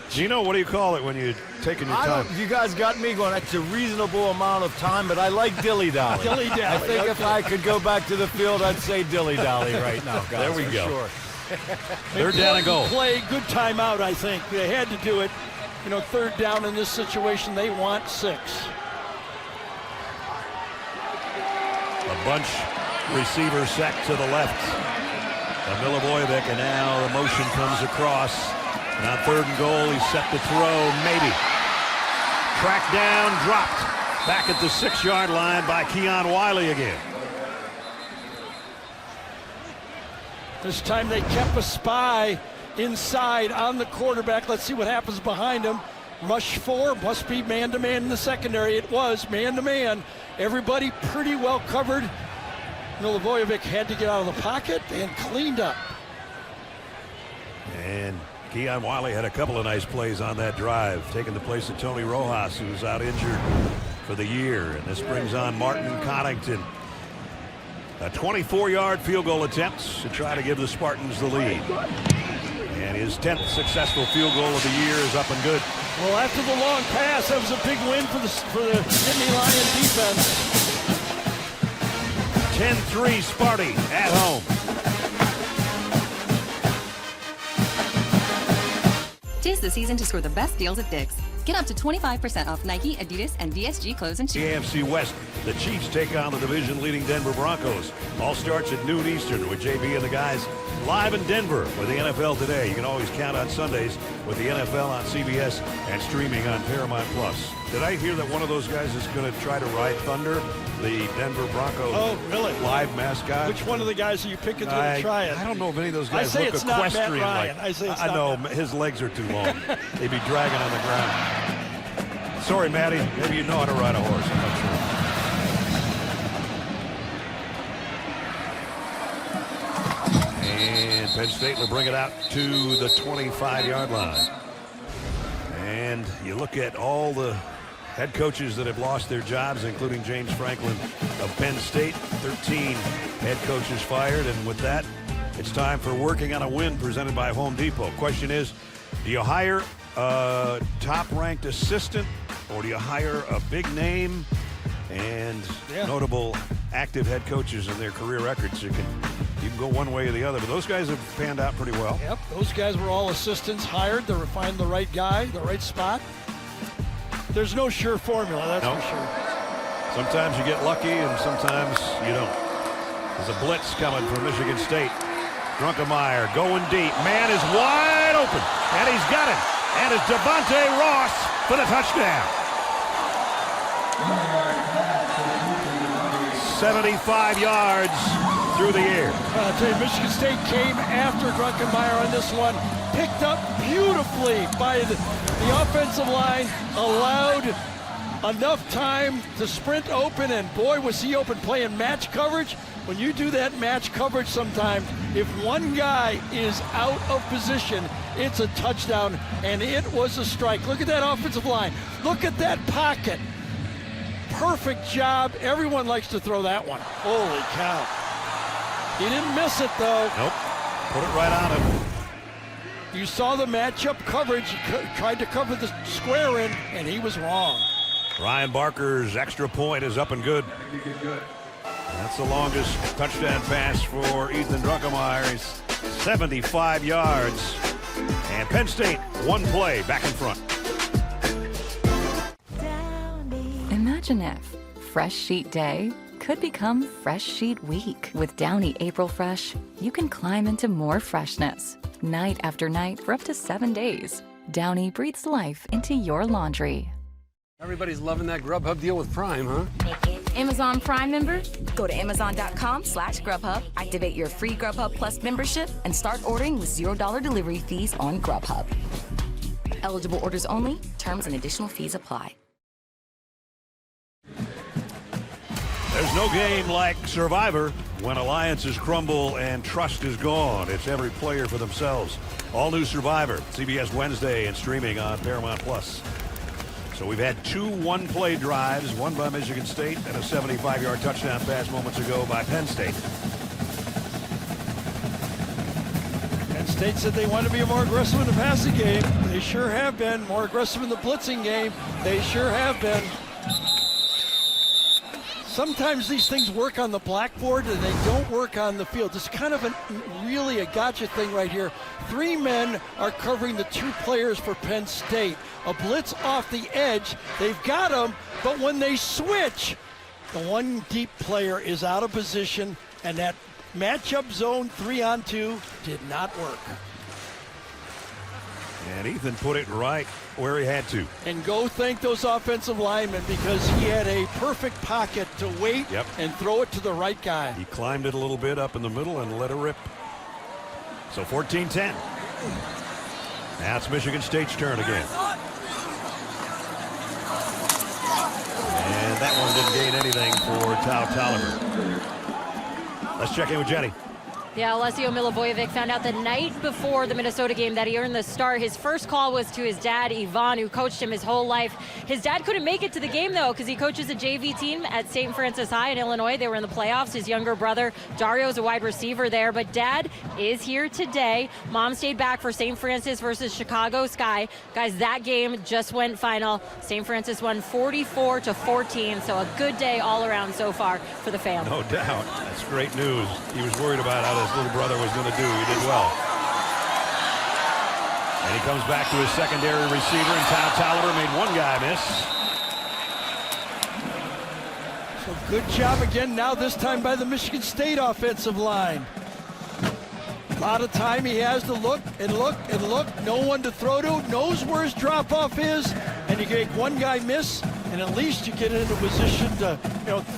Gino, what do you call it when you're taking your time? You guys got me going, that's a reasonable amount of time, but I like dilly-dally. Dilly-dally. I think if I could go back to the field, I'd say dilly-dally right now, guys. There we go. Sure. 3rd down and goal. Play, good timeout, I think. They had to do it. 3rd down in this situation, they want 6. A bunch receiver set to the left. Milivojevic, and now the motion comes across. Now 3rd and goal, he's set to throw, maybe. Tracked down, dropped. Back at the 6-yard line by Keon Wiley again. This time they kept a spy inside on the quarterback. Let's see what happens behind him. Rush 4, must be man-to-man in the secondary. It was man-to-man. Everybody pretty well covered. Milivojevic had to get out of the pocket and cleaned up. And Keon Wiley had a couple of nice plays on that drive, taking the place of Tony Rojas, who was out injured for the year. And this brings on Martin Connington. A 24-yard field goal attempt to try to give the Spartans the lead. And his 10th successful field goal of the year is up and good. Well, after the long pass, that was a big win for the Nittany Lion defense. 10-3 Sparty at home. Tis the season to score the best deals at Dick's. Get up to 25% off Nike, Adidas, and DSG clothes and shoes. The AFC West, the Chiefs take on the division-leading Denver Broncos. All starts at noon Eastern with JB and the guys live in Denver with the NFL Today. You can always count on Sundays with the NFL on CBS and streaming on Paramount+. Did I hear that one of those guys is going to try to ride Thunder, the Denver Broncos live mascot? Which one of the guys are you picking to try it? I don't know if any of those guys I say look it's equestrian. not Matt Ryan. I say it's I not know, Matt. His his legs are too long. They'd be dragging on the ground. Sorry, Matty. Maybe you know how to ride a horse. I'm not sure. And Penn State will bring it out to the 25-yard line. And you look at all the head coaches that have lost their jobs, including James Franklin of Penn State. 13 head coaches fired. And with that, it's time for Working on a Win presented by Home Depot. Question is, do you hire a top-ranked assistant, or do you hire a big name and notable active head coaches in their career records? You can go one way or the other, but those guys have panned out pretty well. Yep, those guys were all assistants hired to find the right guy, the right spot. There's no sure formula, that's for sure. Sometimes you get lucky and sometimes you don't. There's a blitz coming from Michigan State. Drunkemeyer going deep. Man is wide open, and he's got it. And it's Devontae Ross for the touchdown. 75 yards through the air. I'll tell you, Michigan State came after Drunkemeyer on this one. Picked up beautifully by the offensive line. Allowed enough time to sprint open, and boy, was he open playing match coverage. When you do that match coverage sometimes, if one guy is out of position, it's a touchdown, and it was a strike. Look at that offensive line. Look at that pocket. Perfect job. Everyone likes to throw that one. Holy cow. He didn't miss it, though. Nope. Put it right on him. You saw the matchup coverage. He tried to cover the square in, and he was wrong. Ryan Barker's extra point is up and good. That's the longest touchdown pass for Ethan Druckemeyer. He's 75 yards. And Penn State, one play back in front. Imagine if Fresh Sheet Day could become Fresh Sheet Week. With Downy April Fresh, you can climb into more freshness, night after night for up to 7 days. Downy breathes life into your laundry. Everybody's loving that Grubhub deal with Prime, huh? Amazon Prime member? Go to Amazon.com/Grubhub, activate your free Grubhub Plus membership, and start ordering with $0 delivery fees on Grubhub. Eligible orders only. Terms and additional fees apply. There's no game like Survivor when alliances crumble and trust is gone. It's every player for themselves. All new Survivor, CBS Wednesday and streaming on Paramount Plus. So we've had 2 one-play drives, one by Michigan State and a 75-yard touchdown pass moments ago by Penn State. Penn State said they want to be more aggressive in the passing game. They sure have been. More aggressive in the blitzing game. They sure have been. Sometimes these things work on the blackboard and they don't work on the field. It's kind of really a gotcha thing right here. 3 men are covering the 2 players for Penn State. A blitz off the edge. They've got them, but when they switch, the one deep player is out of position, and that matchup zone 3-on-2 did not work. And Ethan put it right where he had to. And go thank those offensive linemen, because he had a perfect pocket to wait and throw it to the right guy. He climbed it a little bit up in the middle and let it rip. So 14-10. Now it's Michigan State's turn again. And that one didn't gain anything for Tao Tolliver. Let's check in with Jenny. Yeah, Alessio Milivojevic found out the night before the Minnesota game that he earned the start. His first call was to his dad, Ivan, who coached him his whole life. His dad couldn't make it to the game, though, because he coaches a JV team at St. Francis High in Illinois. They were in the playoffs. His younger brother, Dario's a wide receiver there. But Dad is here today. Mom stayed back for St. Francis versus Chicago Sky. Guys, that game just went final. St. Francis won 44-14, so a good day all around so far for the fam. No doubt. That's great news. He was worried about how his little brother was going to do. He did well. And he comes back to his secondary receiver, and Tao Tolliver made one guy miss. So good job again now, this time by the Michigan State offensive line. A lot of time he has to look and look and look. No one to throw to, knows where his drop-off is, and you make one guy miss, and at least you get into a position to,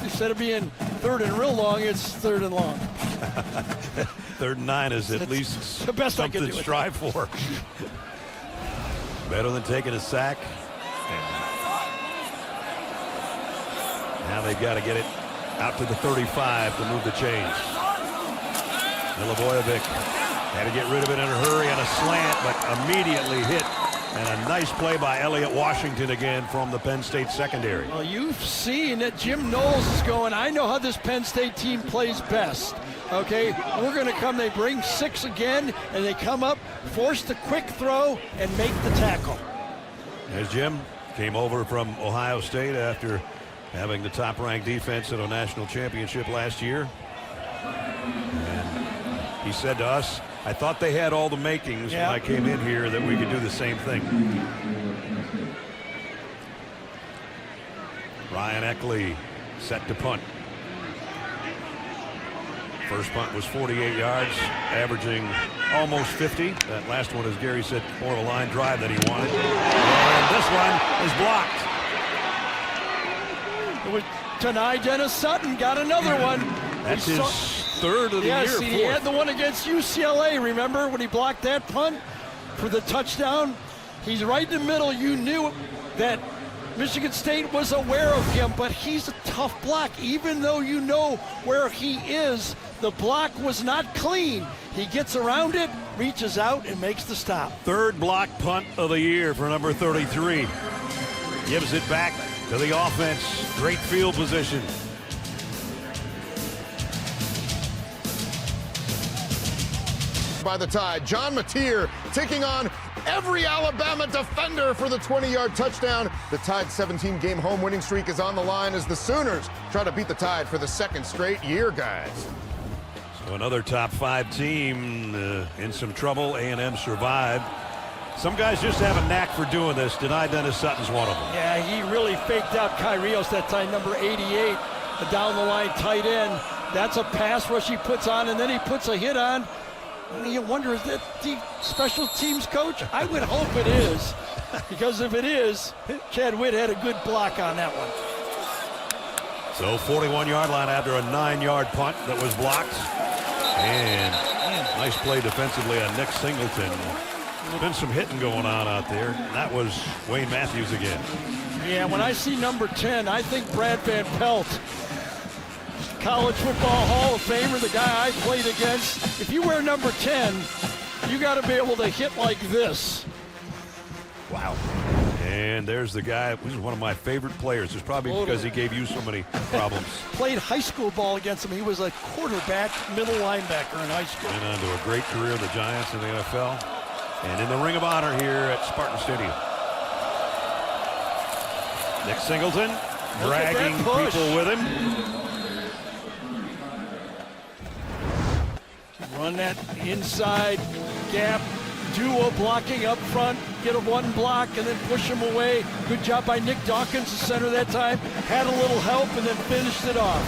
instead of being 3rd and real long, it's 3rd and long. 3rd and 9 is at least the best something to strive for. Better than taking a sack. And now they've got to get it out to the 35 to move the chains. Milivojevic had to get rid of it in a hurry on a slant, but immediately hit. And a nice play by Elliott Washington again from the Penn State secondary. Well, you've seen that Jim Knowles is going, I know how this Penn State team plays best. Okay, we're going to come, they bring 6 again, and they come up, force the quick throw, and make the tackle. As Jim came over from Ohio State after having the top-ranked defense at a national championship last year. And he said to us, I thought they had all the makings when I came in here that we could do the same thing. Ryan Eckley set to punt. First punt was 48 yards, averaging almost 50. That last one, as Gary said, more of a line drive that he wanted. And this one is blocked. It was Tanai Dennis Sutton got another one. That's his 3rd of the year. Yes, he had the one against UCLA, remember, when he blocked that punt for the touchdown? He's right in the middle. You knew that Michigan State was aware of him, but he's a tough block. Even though you know where he is, the block was not clean. He gets around it, reaches out, and makes the stop. 3rd block punt of the year for number 33. Gives it back to the offense. Great field position. by the Tide. John Mateer taking on every Alabama defender for the 20-yard touchdown. The Tide's 17-game home winning streak is on the line as the Sooners try to beat the Tide for the second straight year, guys. So another top 5 team in some trouble. A&M survived. Some guys just have a knack for doing this. Deni Dennis Sutton's one of them. Yeah, he really faked out Kyrios that time, number 88, the down-the-line tight end. That's a pass rush he puts on, and then he puts a hit on. You wonder, is that the special teams coach? I would hope it is, because if it is, Chad Witt had a good block on that one. So 41-yard line after a 9-yard punt that was blocked. And nice play defensively on Nick Singleton. There's been some hitting going on out there. That was Wayne Matthews again. Yeah, when I see number 10, I think Brad Van Pelt, college football Hall of Famer, the guy I played against. If you wear number 10, you got to be able to hit like this. Wow. And there's the guy who's one of my favorite players. It's probably because he gave you so many problems. Played high school ball against him. He was a quarterback, middle linebacker in high school. Went on to a great career in the Giants in the NFL. And in the Ring of Honor here at Spartan Stadium. Nick Singleton dragging people with him. Run that inside gap. Duo blocking up front. Get a one block and then push him away. Good job by Nick Dawkins, the center that time. Had a little help and then finished it off.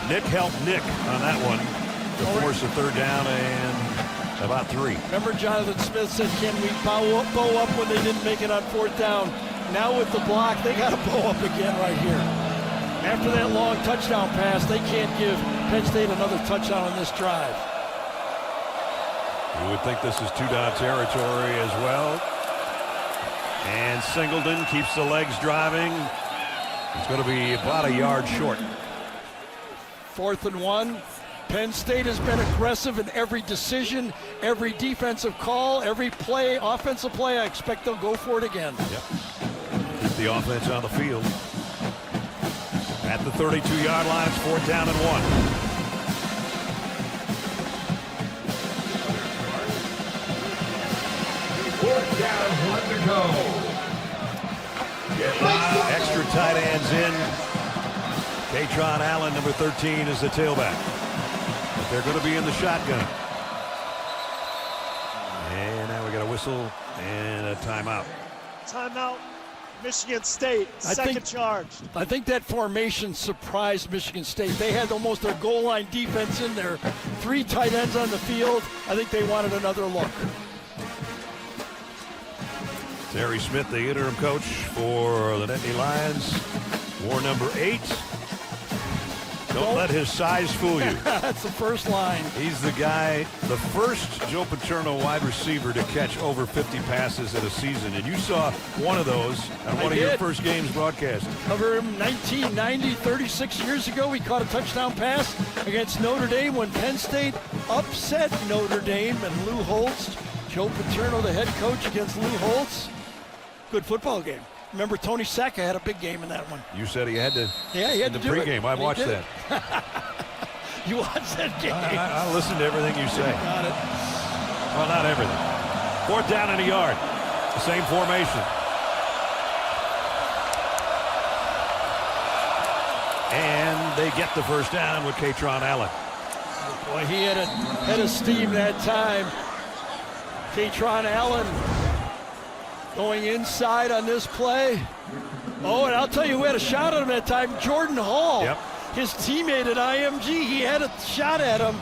Nick helped Nick on that one to force a third down and about 3. Remember Jonathan Smith said, can we bow up when they didn't make it on 4th down? Now with the block, they got to bow up again right here. After that long touchdown pass, they can't give Penn State another touchdown on this drive. You would think this is 2-down territory as well. And Singleton keeps the legs driving. It's going to be about a yard short. 4th and 1. Penn State has been aggressive in every decision, every defensive call, every play, offensive play. I expect they'll go for it again. Yep. Keep the offense on the field. At the 32-yard line, it's 4th down and 1. Fourth down, 1 to go. Extra tight ends in. Katron Allen, number 13, is the tailback. But they're going to be in the shotgun. And now we got a whistle and a timeout. Timeout. Michigan State, second charge. I think that formation surprised Michigan State. They had almost their goal line defense in there. 3 tight ends on the field. I think they wanted another look. Terry Smith, the interim coach for the Nittany Lions, wore number 8. Don't let his size fool you. That's the first line. He's the guy, the first Joe Paterno wide receiver to catch over 50 passes in a season. And you saw one of those on one of your first games broadcast. Cover him 1990, 36 years ago. He caught a touchdown pass against Notre Dame when Penn State upset Notre Dame. And Lou Holtz, Joe Paterno, the head coach, against Lou Holtz. Good football game. Remember, Tony Sacca had a big game in that one. You said he had to. Yeah, he had in to the do pregame. it. I watched that. You watched that game. I listened to everything you say. Got it. Well, not everything. 4th down and a yard. The same formation. And they get the first down with Katron Allen. Boy, he had a head of steam that time. Katron Allen going inside on this play. Oh, and I'll tell you who had a shot at him that time, Jordan Hall. Yep. His teammate at IMG, he had a shot at him.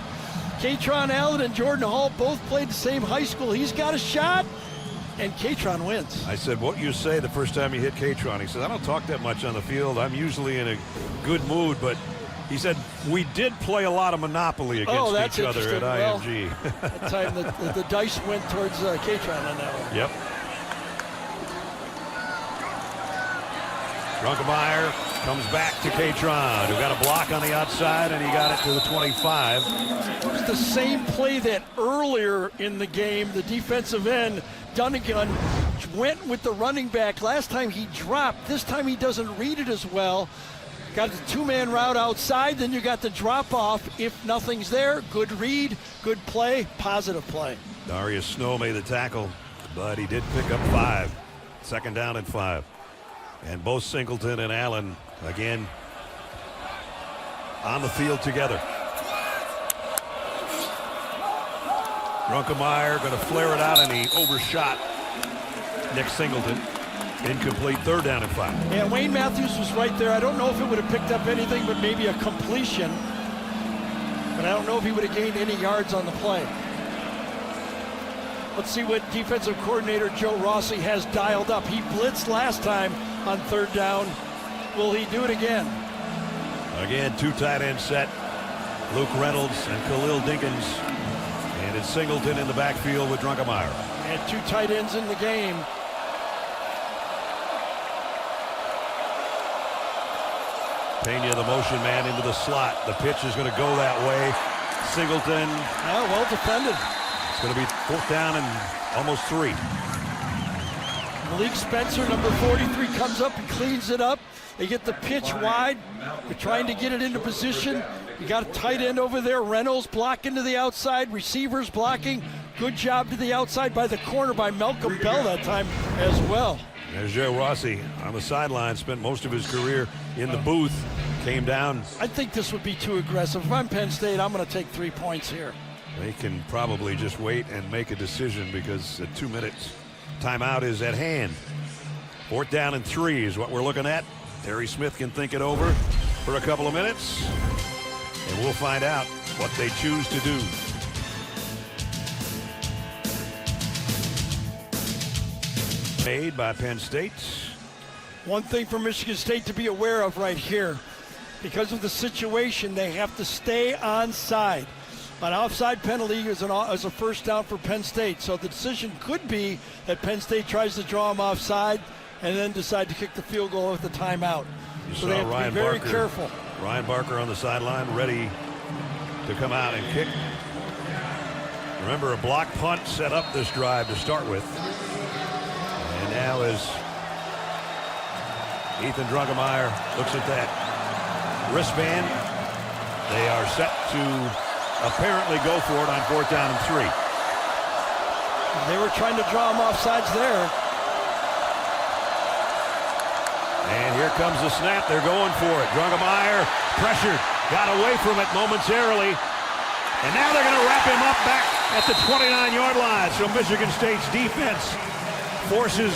Katron Allen and Jordan Hall both played the same high school. He's got a shot, and Katron wins. I said, what you say the first time you hit Katron? He said, I don't talk that much on the field. I'm usually in a good mood, but he said, we did play a lot of Monopoly against each other at IMG. Well, that time the dice went towards Katron on that one. Yep. Drunkemeyer comes back to Katron, who got a block on the outside, and he got it to the 25. It was the same play that earlier in the game, the defensive end, Dunnigan, went with the running back. Last time he dropped. This time he doesn't read it as well. got the two-man route outside, then you got the drop-off. If nothing's there, good read, good play, positive play. Darius Snow made the tackle, but he did pick up 5. Second down and 5. And both Singleton and Allen, again, on the field together. Drunkemeyer going to flare it out, and he overshot Nick Singleton. Incomplete, 3rd down and 5. Yeah, Wayne Matthews was right there. I don't know if it would have picked up anything but maybe a completion. But I don't know if he would have gained any yards on the play. Let's see what defensive coordinator Joe Rossi has dialed up. He blitzed last time on 3rd down. Will he do it again? Again, 2 tight end set. Luke Reynolds and Khalil Dinkins. And it's Singleton in the backfield with Drunkemeyer. And 2 tight ends in the game. Pena, the motion man, into the slot. The pitch is going to go that way. Singleton. Well defended. It's going to be 4th down and almost 3. Malik Spencer, number 43, comes up and cleans it up. They get the pitch wide. They're trying to get it into position. You got a tight end over there. Reynolds blocking to the outside. Receivers blocking. Good job to the outside by the corner by Malcolm Bell that time as well. There's Joe Rossi on the sideline. Spent most of his career in the booth. Came down. I think this would be too aggressive. If I'm Penn State, I'm going to take 3 points here. They can probably just wait and make a decision because the 2 minutes timeout is at hand. 4th down and 3 is what we're looking at. Terry Smith can think it over for a couple of minutes, and we'll find out what they choose to do. Made by Penn State. One thing for Michigan State to be aware of right here, because of the situation, they have to stay onside. An offside penalty is a 1st down for Penn State. So the decision could be that Penn State tries to draw them offside and then decide to kick the field goal with the timeout. So they have to be very careful. Ryan Barker on the sideline, ready to come out and kick. Remember, a block punt set up this drive to start with. And now as Ethan Drunkemeyer looks at that wristband, they are set to apparently go for it on 4th down and 3. They were trying to draw them offsides there. And here comes the snap. They're going for it. Drunkemeyer pressured, got away from it momentarily. And now they're going to wrap him up back at the 29-yard line. So Michigan State's defense forces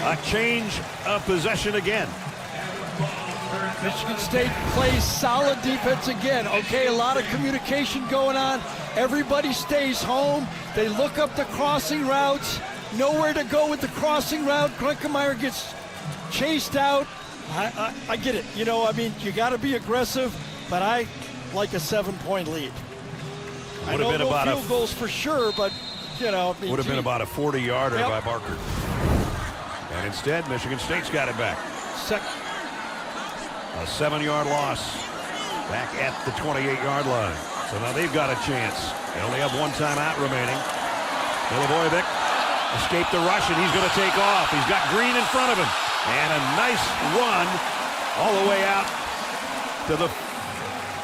a change of possession again. Michigan State plays solid defense again. Okay, a lot of communication going on. Everybody stays home. They look up the crossing routes. Nowhere to go with the crossing route. Drunkemeyer gets chased out. I get it. You know, I mean, you got to be aggressive, but I like a 7-point lead. I know no field goals for sure, but, you know. I mean, would have been about a 40-yarder by Barker. And instead, Michigan State's got it back. A 7-yard loss back at the 28-yard line. So now they've got a chance. They only have 1 timeout remaining. Milivojevic escaped the rush, and he's going to take off. He's got Green in front of him. And a nice run all the way out to the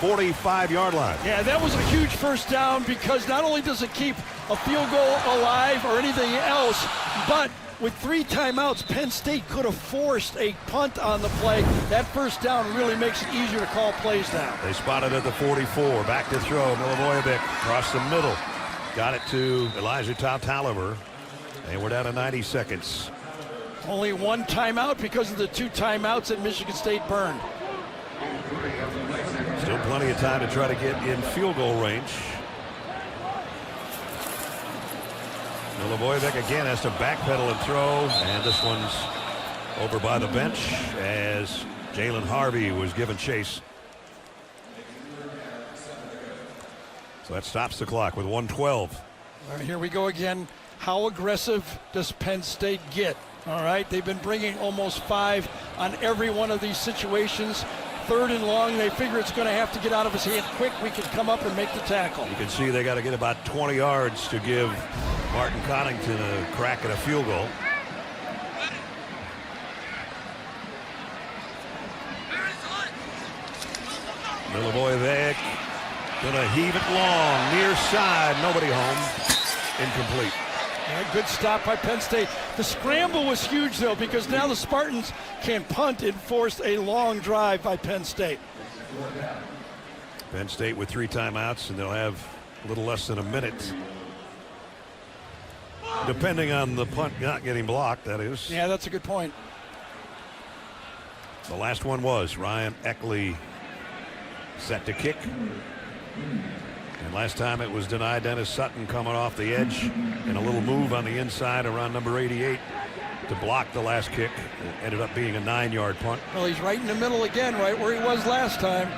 45-yard line. Yeah, that was a huge 1st down because not only does it keep a field goal alive or anything else, but with 3 timeouts, Penn State could have forced a punt on the play. That 1st down really makes it easier to call plays down. They spotted at the 44. Back to throw. Milivojevic across the middle. Got it to Elijah Tautaliver. And we're down to 90 seconds. Only 1 timeout because of the 2 timeouts that Michigan State burned. Still plenty of time to try to get in field goal range. Milivojevic again has to backpedal and throw, and this one's over by the bench as Jalen Harvey was given chase. So that stops the clock with 1:12. All right, here we go again. How aggressive does Penn State get? All right, they've been bringing almost 5 on every one of these situations. 3rd and long, they figure it's going to have to get out of his hand quick. We can come up and make the tackle. You can see they got to get about 20 yards to give Martin Connington a crack at a field goal. Milivojevic gonna heave it long, near side, nobody home, incomplete. Yeah, good stop by Penn State. The scramble was huge, though, because now the Spartans can punt and force a long drive by Penn State. Penn State with 3 timeouts, and they'll have a little less than a minute. Depending on the punt not getting blocked, that is. Yeah, that's a good point. The last one was Ryan Eckley set to kick. And last time it was denied. Dennis Sutton coming off the edge and a little move on the inside around number 88 to block the last kick. It ended up being a 9-yard punt. Well, he's right in the middle again, right where he was last time.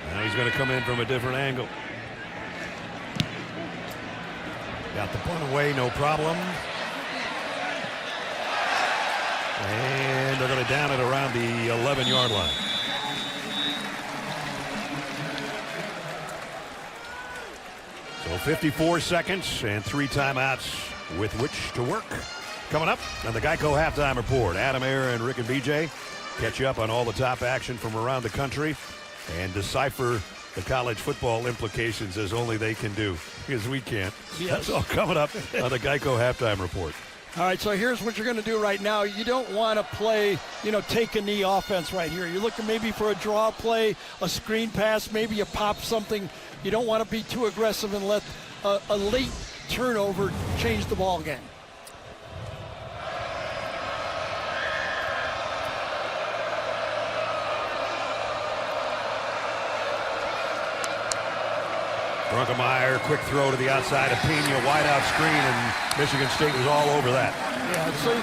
Now he's going to come in from a different angle. Got the punt away, no problem. And they're going to down it around the 11-yard line. So 54 seconds and 3 timeouts with which to work. Coming up on the Geico Halftime Report, Adam, Aaron, Rick, and BJ catch you up on all the top action from around the country and decipher the college football implications as only they can do, because we can't. Yes. That's all coming up on the Geico Halftime Report. All right, so here's what you're going to do right now. You don't want to play, take a knee offense right here. You're looking maybe for a draw play, a screen pass, maybe you pop something. You don't want to be too aggressive and let a late turnover change the ball game. Drunkemeyer, quick throw to the outside of Pena, wide out screen, and Michigan State was all over that. Yeah, so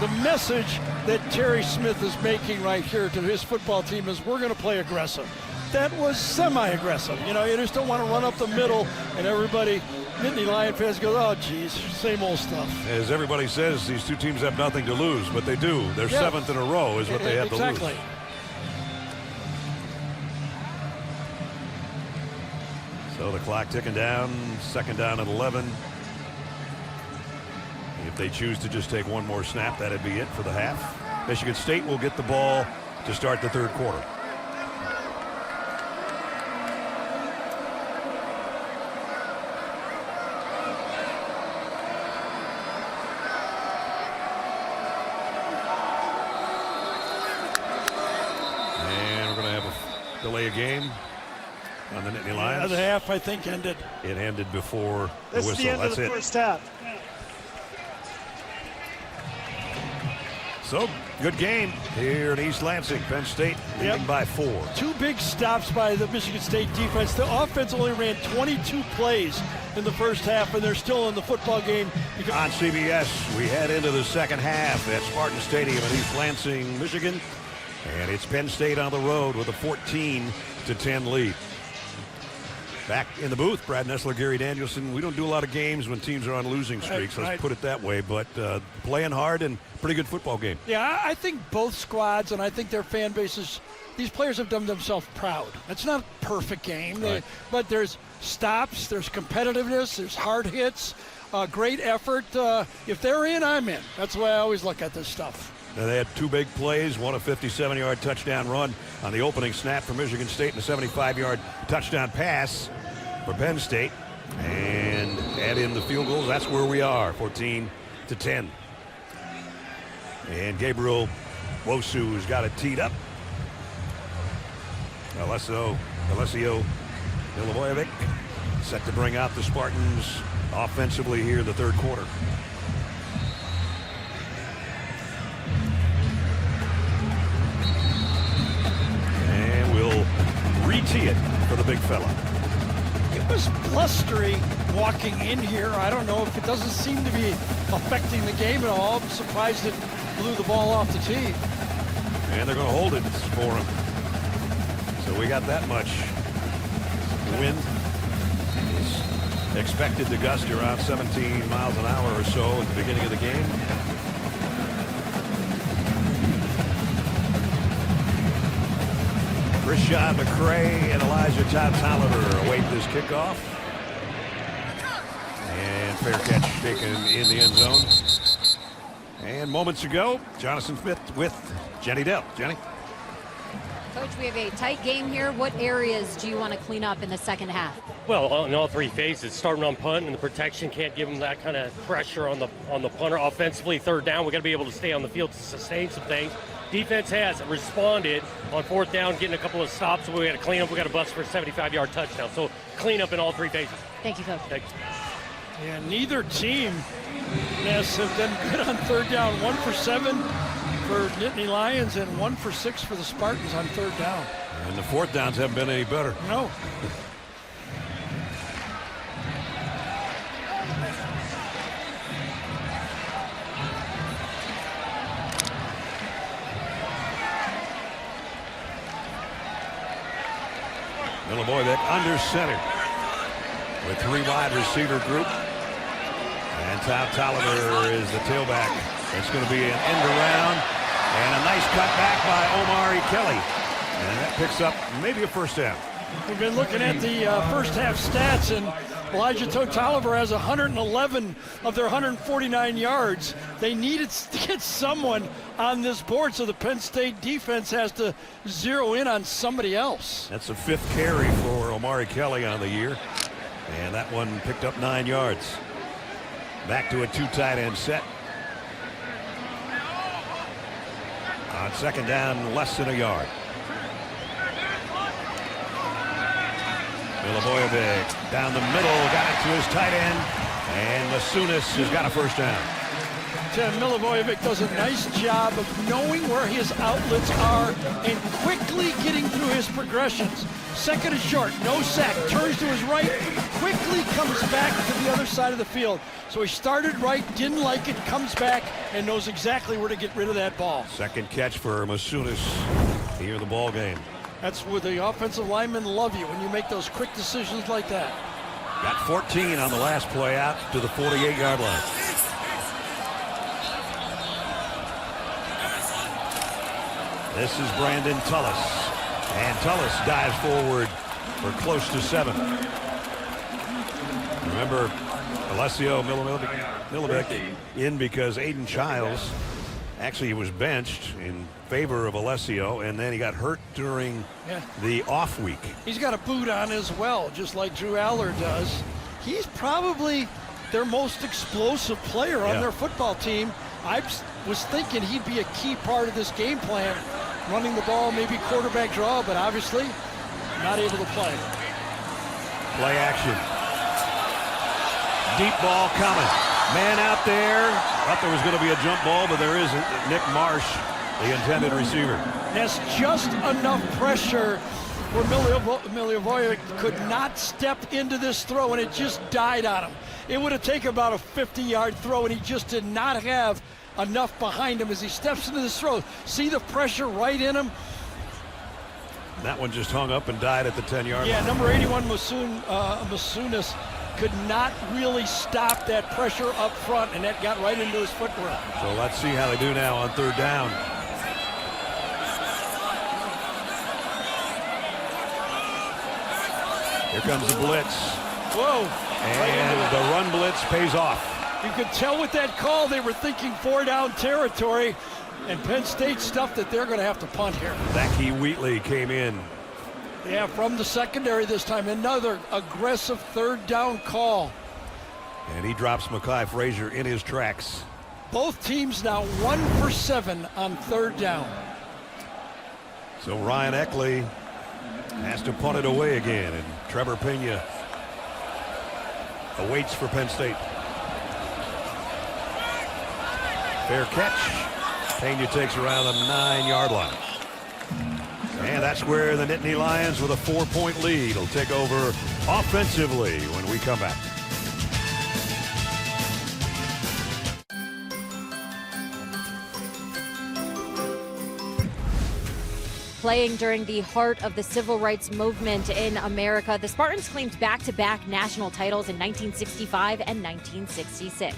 the message that Terry Smith is making right here to his football team is we're going to play aggressive. That was semi-aggressive. You just don't want to run up the middle and everybody, Nittany Lion fans go, oh, geez, same old stuff. As everybody says, these two teams have nothing to lose, but they do. Their 7th in a row is what they have to lose. Exactly. So the clock ticking down, 2nd down at 11. If they choose to just take one more snap, that'd be it for the half. Michigan State will get the ball to start the 3rd quarter. And we're going to have a delay of game on the Nittany Lions. Yeah, the half, I think, ended. It ended before the This whistle. is the end That's of the it. first half. So, good game here in East Lansing. Penn State leading by 4. 2 big stops by the Michigan State defense. The offense only ran 22 plays in the first half, and they're still in the football game. On CBS, we head into the second half at Spartan Stadium in East Lansing, Michigan. And it's Penn State on the road with a 14-10 lead. Back in the booth, Brad Nessler, Gary Danielson. We don't do a lot of games when teams are on losing streaks, let's put it that way, but playing hard and pretty good football game. Yeah, I think both squads, and I think their fan bases, these players have done themselves proud. It's not a perfect game, but there's stops, there's competitiveness, there's hard hits, great effort. If they're in, I'm in. That's the way I always look at this stuff. Now they had 2 big plays, one a 57-yard touchdown run on the opening snap for Michigan State and a 75-yard touchdown pass for Penn State. And add in the field goals, that's where we are, 14-10. And Gabriel Wosu's got it teed up. Alessio Milivojevic set to bring out the Spartans offensively here in the 3rd quarter. And we'll re-tee it for the big fella. It was blustery walking in here. I don't know if it doesn't seem to be affecting the game at all. I'm surprised it blew the ball off the tee. And they're going to hold it for him. So we got that much. The wind is expected to gust around 17 miles an hour or so at the beginning of the game. Christian McCray and Elijah Todd-Tolliver await this kickoff. And fair catch taken in the end zone. And moments ago, Jonathan Smith with Jenny Dell. Jenny? Coach, we have a tight game here. What areas do you want to clean up in the second half? Well, in all three phases, starting on punt, and the protection can't give them that kind of pressure on the punter. Offensively, third down, we got to be able to stay on the field to sustain some things. Defense has responded on fourth down, getting a couple of stops. So we got to clean up. We got to bust for a 75-yard touchdown. So clean up in all three phases. Thank you, Coach. Thanks. Yeah, neither team has done good on third down. 1 for 7 for Nittany Lions and 1 for 6 for the Spartans on third down. And the fourth downs haven't been any better. No. Milivojevic under center with 3 wide receiver group. And Tom Tolliver is the tailback. It's going to be an end around and a nice cut back by Omari Kelly. And that picks up maybe a first down. We've been looking at the first half stats, and Elijah Tolliver has 111 of their 149 yards. They needed to get someone on this board, so the Penn State defense has to zero in on somebody else. That's the 5th carry for Omari Kelly on the year. And that one picked up 9 yards. Back to a 2 tight end set. On second down, less than a yard. Milivojevic down the middle, got it to his tight end, and Masunis has got a first down. Tim Milivojevic does a nice job of knowing where his outlets are and quickly getting through his progressions. Second and short, no sack, turns to his right, quickly comes back to the other side of the field. So he started right, didn't like it, comes back, and knows exactly where to get rid of that ball. Second catch for Masunis here in the ball game. That's where the offensive linemen love you, when you make those quick decisions like that. Got 14 on the last play out to the 48-yard line. This is Brandon Tullis. And Tullis dives forward for close to 7. Remember, Alessio Milivojevic in because Aiden Childs actually was benched in favor of Alessio, and then he got hurt during the off week. He's got a boot on as well, just like Drew Aller does. He's probably their most explosive player on their football team. I was thinking he'd be a key part of this game plan, running the ball, maybe quarterback draw, but obviously not able to play. Play action. Deep ball coming. Man out there. Thought there was going to be a jump ball, but there isn't. Nick Marsh, the intended receiver. That's just enough pressure where Milivojevic could not step into this throw, and it just died on him. It would have taken about a 50-yard throw, and he just did not have enough behind him as he steps into this throw. See the pressure right in him? That one just hung up and died at the 10-yard line. Yeah, number 81, Masunis, could not really stop that pressure up front, and that got right into his footwork. So let's see how they do now on third down. Here comes the blitz. Whoa. And the run blitz pays off. You could tell with that call they were thinking 4-down territory, and Penn State stuffed that they're going to have to punt here. Becky Wheatley came in. Yeah, from the secondary this time. Another aggressive third down call. And he drops Mekhi Frazier in his tracks. Both teams now 1 for 7 on third down. So Ryan Eckley has to punt it away again, and Trevor Pena awaits for Penn State. Fair catch. Pena takes around the 9-yard line. And that's where the Nittany Lions, with a 4-point lead, will take over offensively when we come back. Playing during the heart of the civil rights movement in America, the Spartans claimed back-to-back national titles in 1965 and 1966.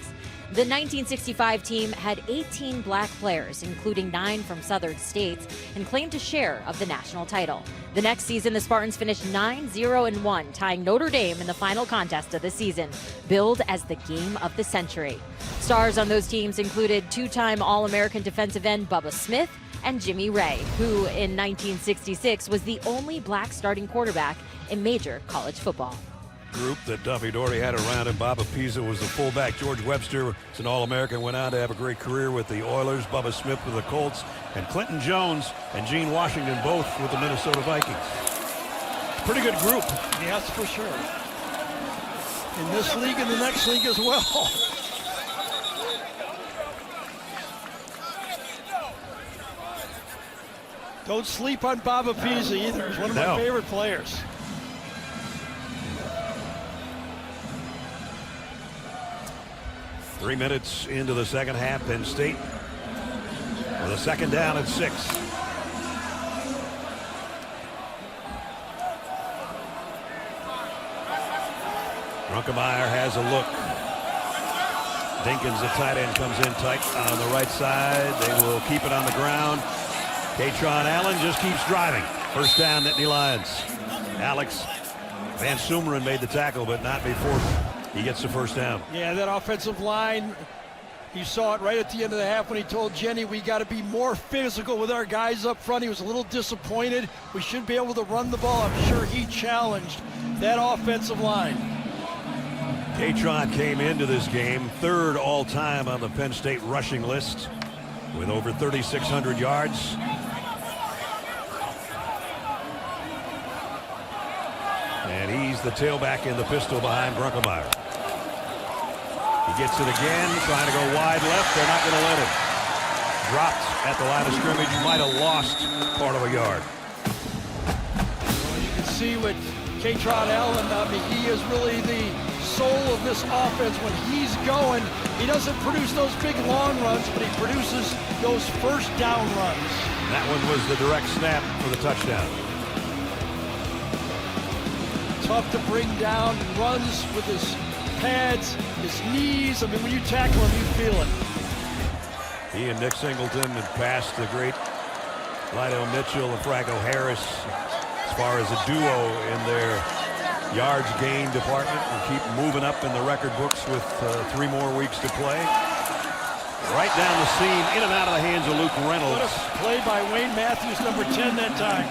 The 1965 team had 18 black players, including 9 from southern states, and claimed a share of the national title. The next season, the Spartans finished 9-0-1, tying Notre Dame in the final contest of the season, billed as the game of the century. Stars on those teams included 2-time All-American defensive end Bubba Smith, and Jimmy Ray, who in 1966 was the only black starting quarterback in major college football. Group that Duffy Doherty had around him. Baba Pisa was the fullback. George Webster was an All-American, went on to have a great career with the Oilers. Bubba Smith with the Colts, and Clinton Jones and Gene Washington both with the Minnesota Vikings. Pretty good group. Yes, for sure. In this league and the next league as well. Don't sleep on Baba Pisa either. He's one of my favorite players. Three minutes into the second half, Penn State with a second down at 6. Runkemeyer has a look. Dinkins, the tight end, comes in tight on the right side. They will keep it on the ground. Katron Allen just keeps driving. First down, Nittany Lions. Alex Van Sumeren made the tackle, but not before he gets the first down. Yeah, that offensive line, you saw it right at the end of the half when he told Jenny we got to be more physical with our guys up front. He was a little disappointed. We should be able to run the ball. I'm sure he challenged that offensive line. Katron came into this game third all-time on the Penn State rushing list with over 3,600 yards. And he's the tailback in the pistol behind Runkemeyer. He gets it again, trying to go wide left. They're not going to let him. Dropped at the line of scrimmage. Might have lost part of a yard. Well, you can see with Katron Allen, he is really the soul of this offense. When he's going, he doesn't produce those big long runs, but he produces those first down runs. That one was the direct snap for the touchdown. Tough to bring down, runs with his pads, his knees. I mean, when you tackle him, you feel it. He and Nick Singleton had passed the great Lionel Mitchell and Franco Harris as far as a duo in their yards gain department, and keep moving up in the record books with 3 more weeks to play. Right down the seam, in and out of the hands of Luke Reynolds. What a play by Wayne Matthews, number 10 that time.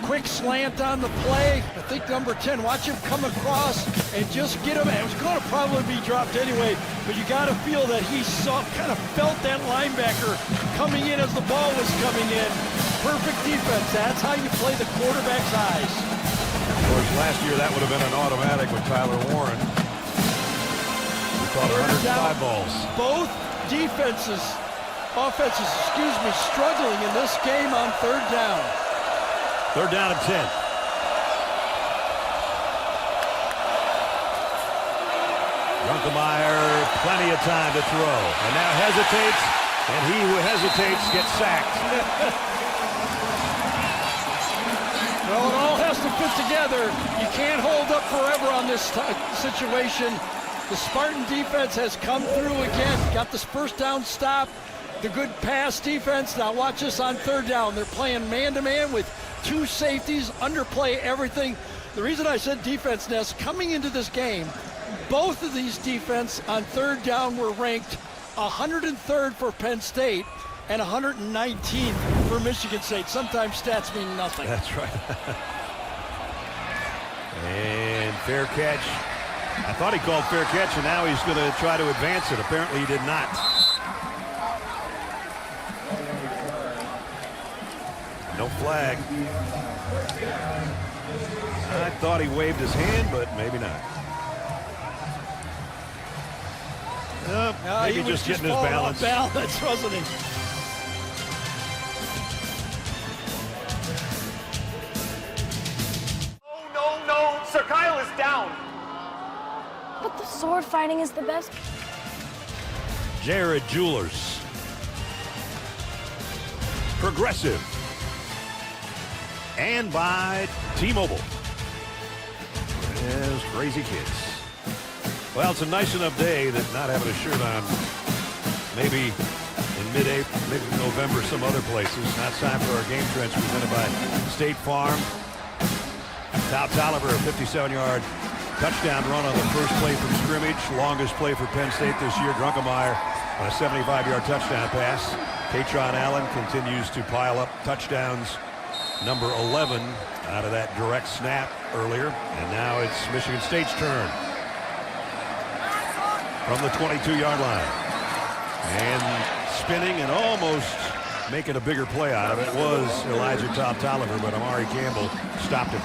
Quick slant on the play. I think number 10, watch him come across and just get him. It was going to probably be dropped anyway, but you got to feel that he kind of felt that linebacker coming in as the ball was coming in. Perfect defense. That's how you play the quarterback's eyes. Of course, last year that would have been an automatic with Tyler Warren. We caught 105 balls. Both offenses, struggling in this game on third down. Third down and 10. Runkemeyer, plenty of time to throw. And now hesitates, and he who hesitates gets sacked. Well, it all has to fit together. You can't hold up forever on this situation. The Spartan defense has come through again. Got this first down stop. The good pass defense. Now watch this on third down. They're playing man-to-man with 2 safeties, underplay everything. The reason I said defense, Ness, coming into this game, both of these defense on third down were ranked 103rd for Penn State and 119th for Michigan State. Sometimes stats mean nothing. That's right. And fair catch. I thought he called fair catch, and now he's going to try to advance it. Apparently he did not. No flag. I thought he waved his hand, but maybe not. Maybe he just getting his balance. balance. Wasn't he? No, Sir Kyle is down. But the sword fighting is the best. Jared Jewelers. Progressive. And by T-Mobile. Yes, crazy kids. Well, it's a nice enough day that not having a shirt on, maybe in mid-April, mid-November, some other places. Now it's time for our Game Trends presented by State Farm. Tolliver, a 57-yard touchdown run on the first play from scrimmage. Longest play for Penn State this year. Runkemeyer on a 75-yard touchdown pass. Katron Allen continues to pile up touchdowns. Number 11 out of that direct snap earlier. And now it's Michigan State's turn. From the 22-yard line. And spinning and almost making a bigger play out of it was Elijah Tolliver, but Amari Campbell stopped him.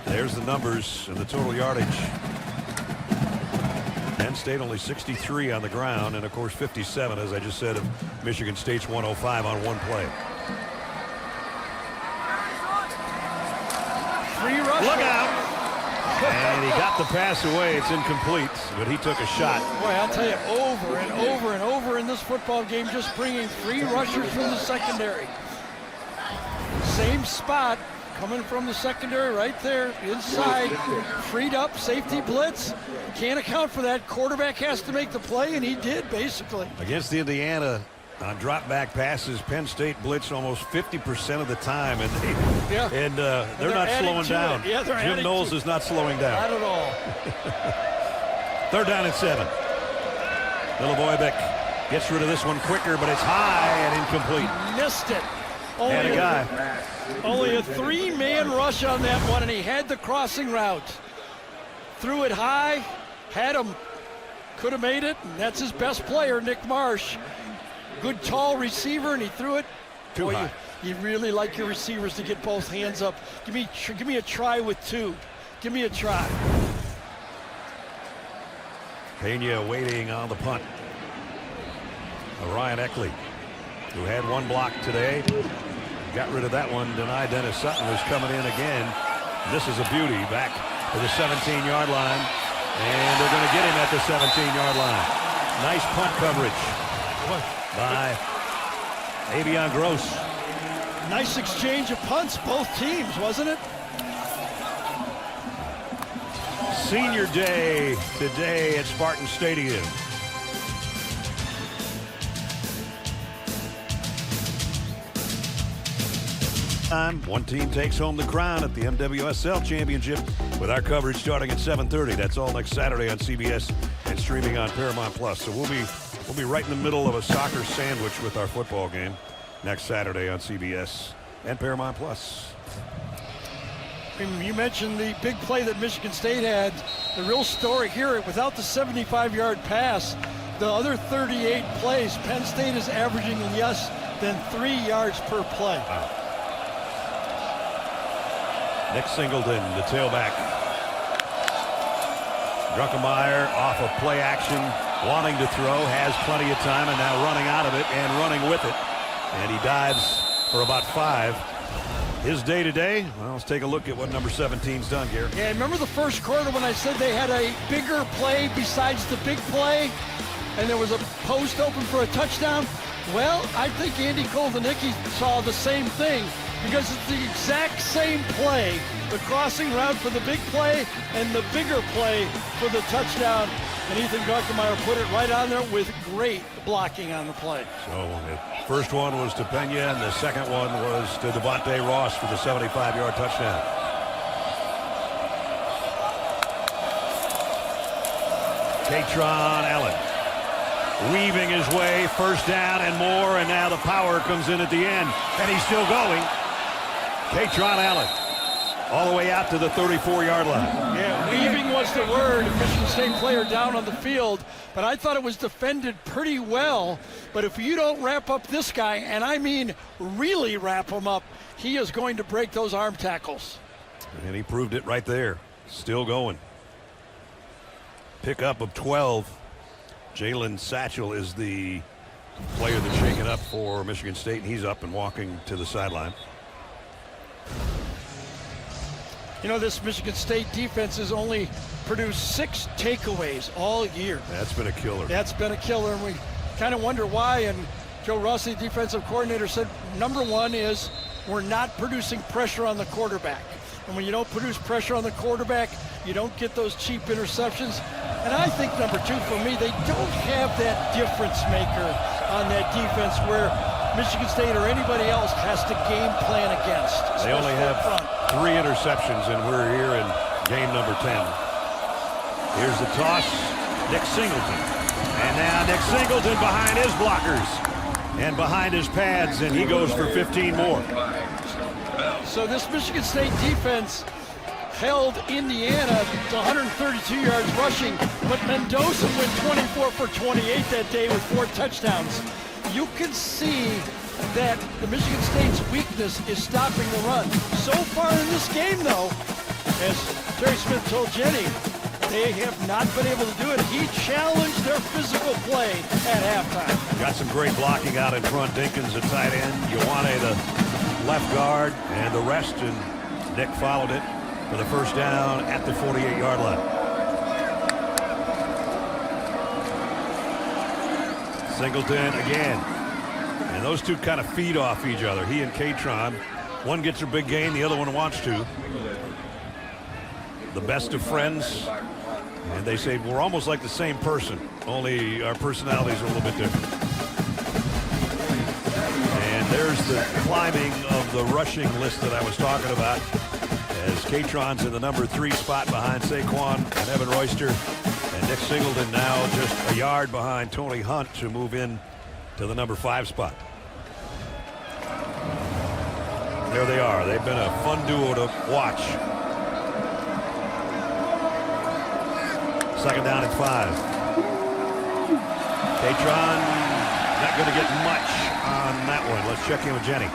There's the numbers and the total yardage. Penn State only 63 on the ground, and of course 57, as I just said, of Michigan State's 105 on one play. Free rush. Look out! And he got the pass away. It's incomplete, but he took a shot. Boy, I'll tell you, over and over and over in this football game, just bringing free rushers from the secondary. Same spot, coming from the secondary right there, inside, freed up, safety blitz. Can't account for that. Quarterback has to make the play, and he did, basically. Against Indiana, on drop back passes, Penn State blitzed almost 50% of the time, and they're not slowing down. Yeah, Jim Knowles is not slowing down. Not at all. 3rd down and 7. Milivojevic gets rid of this one quicker, but it's high and incomplete. Missed it. Had a guy. Only a 3-man rush on that one, and he had the crossing route. Threw it high, had him, could have made it, and that's his best player, Nick Marsh. Good tall receiver, and he threw it. Too high. You really like your receivers to get both hands up. Give me a try with 2. Give me a try. Pena waiting on the punt. Ryan Eckley, who had one block today, got rid of that one. Denied. Dennis Sutton was coming in again. This is a beauty, back to the 17-yard line, and they're going to get him at the 17-yard line. Nice punt coverage by Avion Gross. Nice exchange of punts, both teams, wasn't it? Senior day today at Spartan Stadium. One team takes home the crown at the MWSL Championship with our coverage starting at 7:30. That's all next Saturday on CBS and streaming on Paramount Plus. So we'll be right in the middle of a soccer sandwich with our football game next Saturday on CBS and Paramount Plus. You mentioned the big play that Michigan State had. The real story here, without the 75-yard pass, the other 38 plays, Penn State is averaging less than 3 yards per play. Wow. Nick Singleton, the tailback. Druckenmeier off of play action, wanting to throw, has plenty of time, and now running out of it and running with it. And he dives for about 5. His day today, well, let's take a look at what number 17's done, Gary. Yeah, remember the first quarter when I said they had a bigger play besides the big play, and there was a post open for a touchdown? Well, I think Andy Koldanicki saw the same thing, because it's the exact same play, the crossing route for the big play and the bigger play for the touchdown. And Ethan Druckenmeier put it right on there with great blocking on the play. So the first one was to Pena, and the second one was to Devontae Ross for the 75-yard touchdown. Katron Allen weaving his way, 1st down and more, and now the power comes in at the end, and he's still going. Katron Allen all the way out to the 34-yard line. Yeah, weaving was the word. A Michigan State player down on the field, but I thought it was defended pretty well. But if you don't wrap up this guy, and I mean really wrap him up, he is going to break those arm tackles. And he proved it right there. Still going. Pickup of 12. Jalen Satchel is the player that's shaken up for Michigan State, and he's up and walking to the sideline. You know, this Michigan State defense has only produced 6 takeaways all year. That's been a killer. That's been a killer, and we kind of wonder why. And Joe Rossi, defensive coordinator, said number one is we're not producing pressure on the quarterback. And when you don't produce pressure on the quarterback, you don't get those cheap interceptions. And I think number 2 for me, they don't have that difference maker on that defense where Michigan State or anybody else has to game plan against. They only have 3 interceptions, and we're here in game number 10. Here's the toss. Nick Singleton. And now Nick Singleton behind his blockers and behind his pads, and he goes for 15 more. So this Michigan State defense held Indiana to 132 yards rushing, but Mendoza went 24 for 28 that day with 4 touchdowns. You can see that the Michigan State's weakness is stopping the run. So far in this game, though, as Terry Smith told Jenny, they have not been able to do it. He challenged their physical play at halftime. Got some great blocking out in front. Dinkins, a tight end. Ioane, the left guard, and the rest. And Nick followed it for the first down at the 48-yard line. Singleton again. And those two kind of feed off each other. He and Katron. One gets a big gain, the other one wants to. The best of friends. And they say we're almost like the same person, only our personalities are a little bit different. And there's the climbing of the rushing list that I was talking about, as Katron's in the number 3 spot behind Saquon and Evan Royster, and Nick Singleton now just a yard behind Tony Hunt to move in to the number 5 spot. There they are. They've been a fun duo to watch. Second down and 5. Katron not going to get much on that one. Let's check in with Jenny.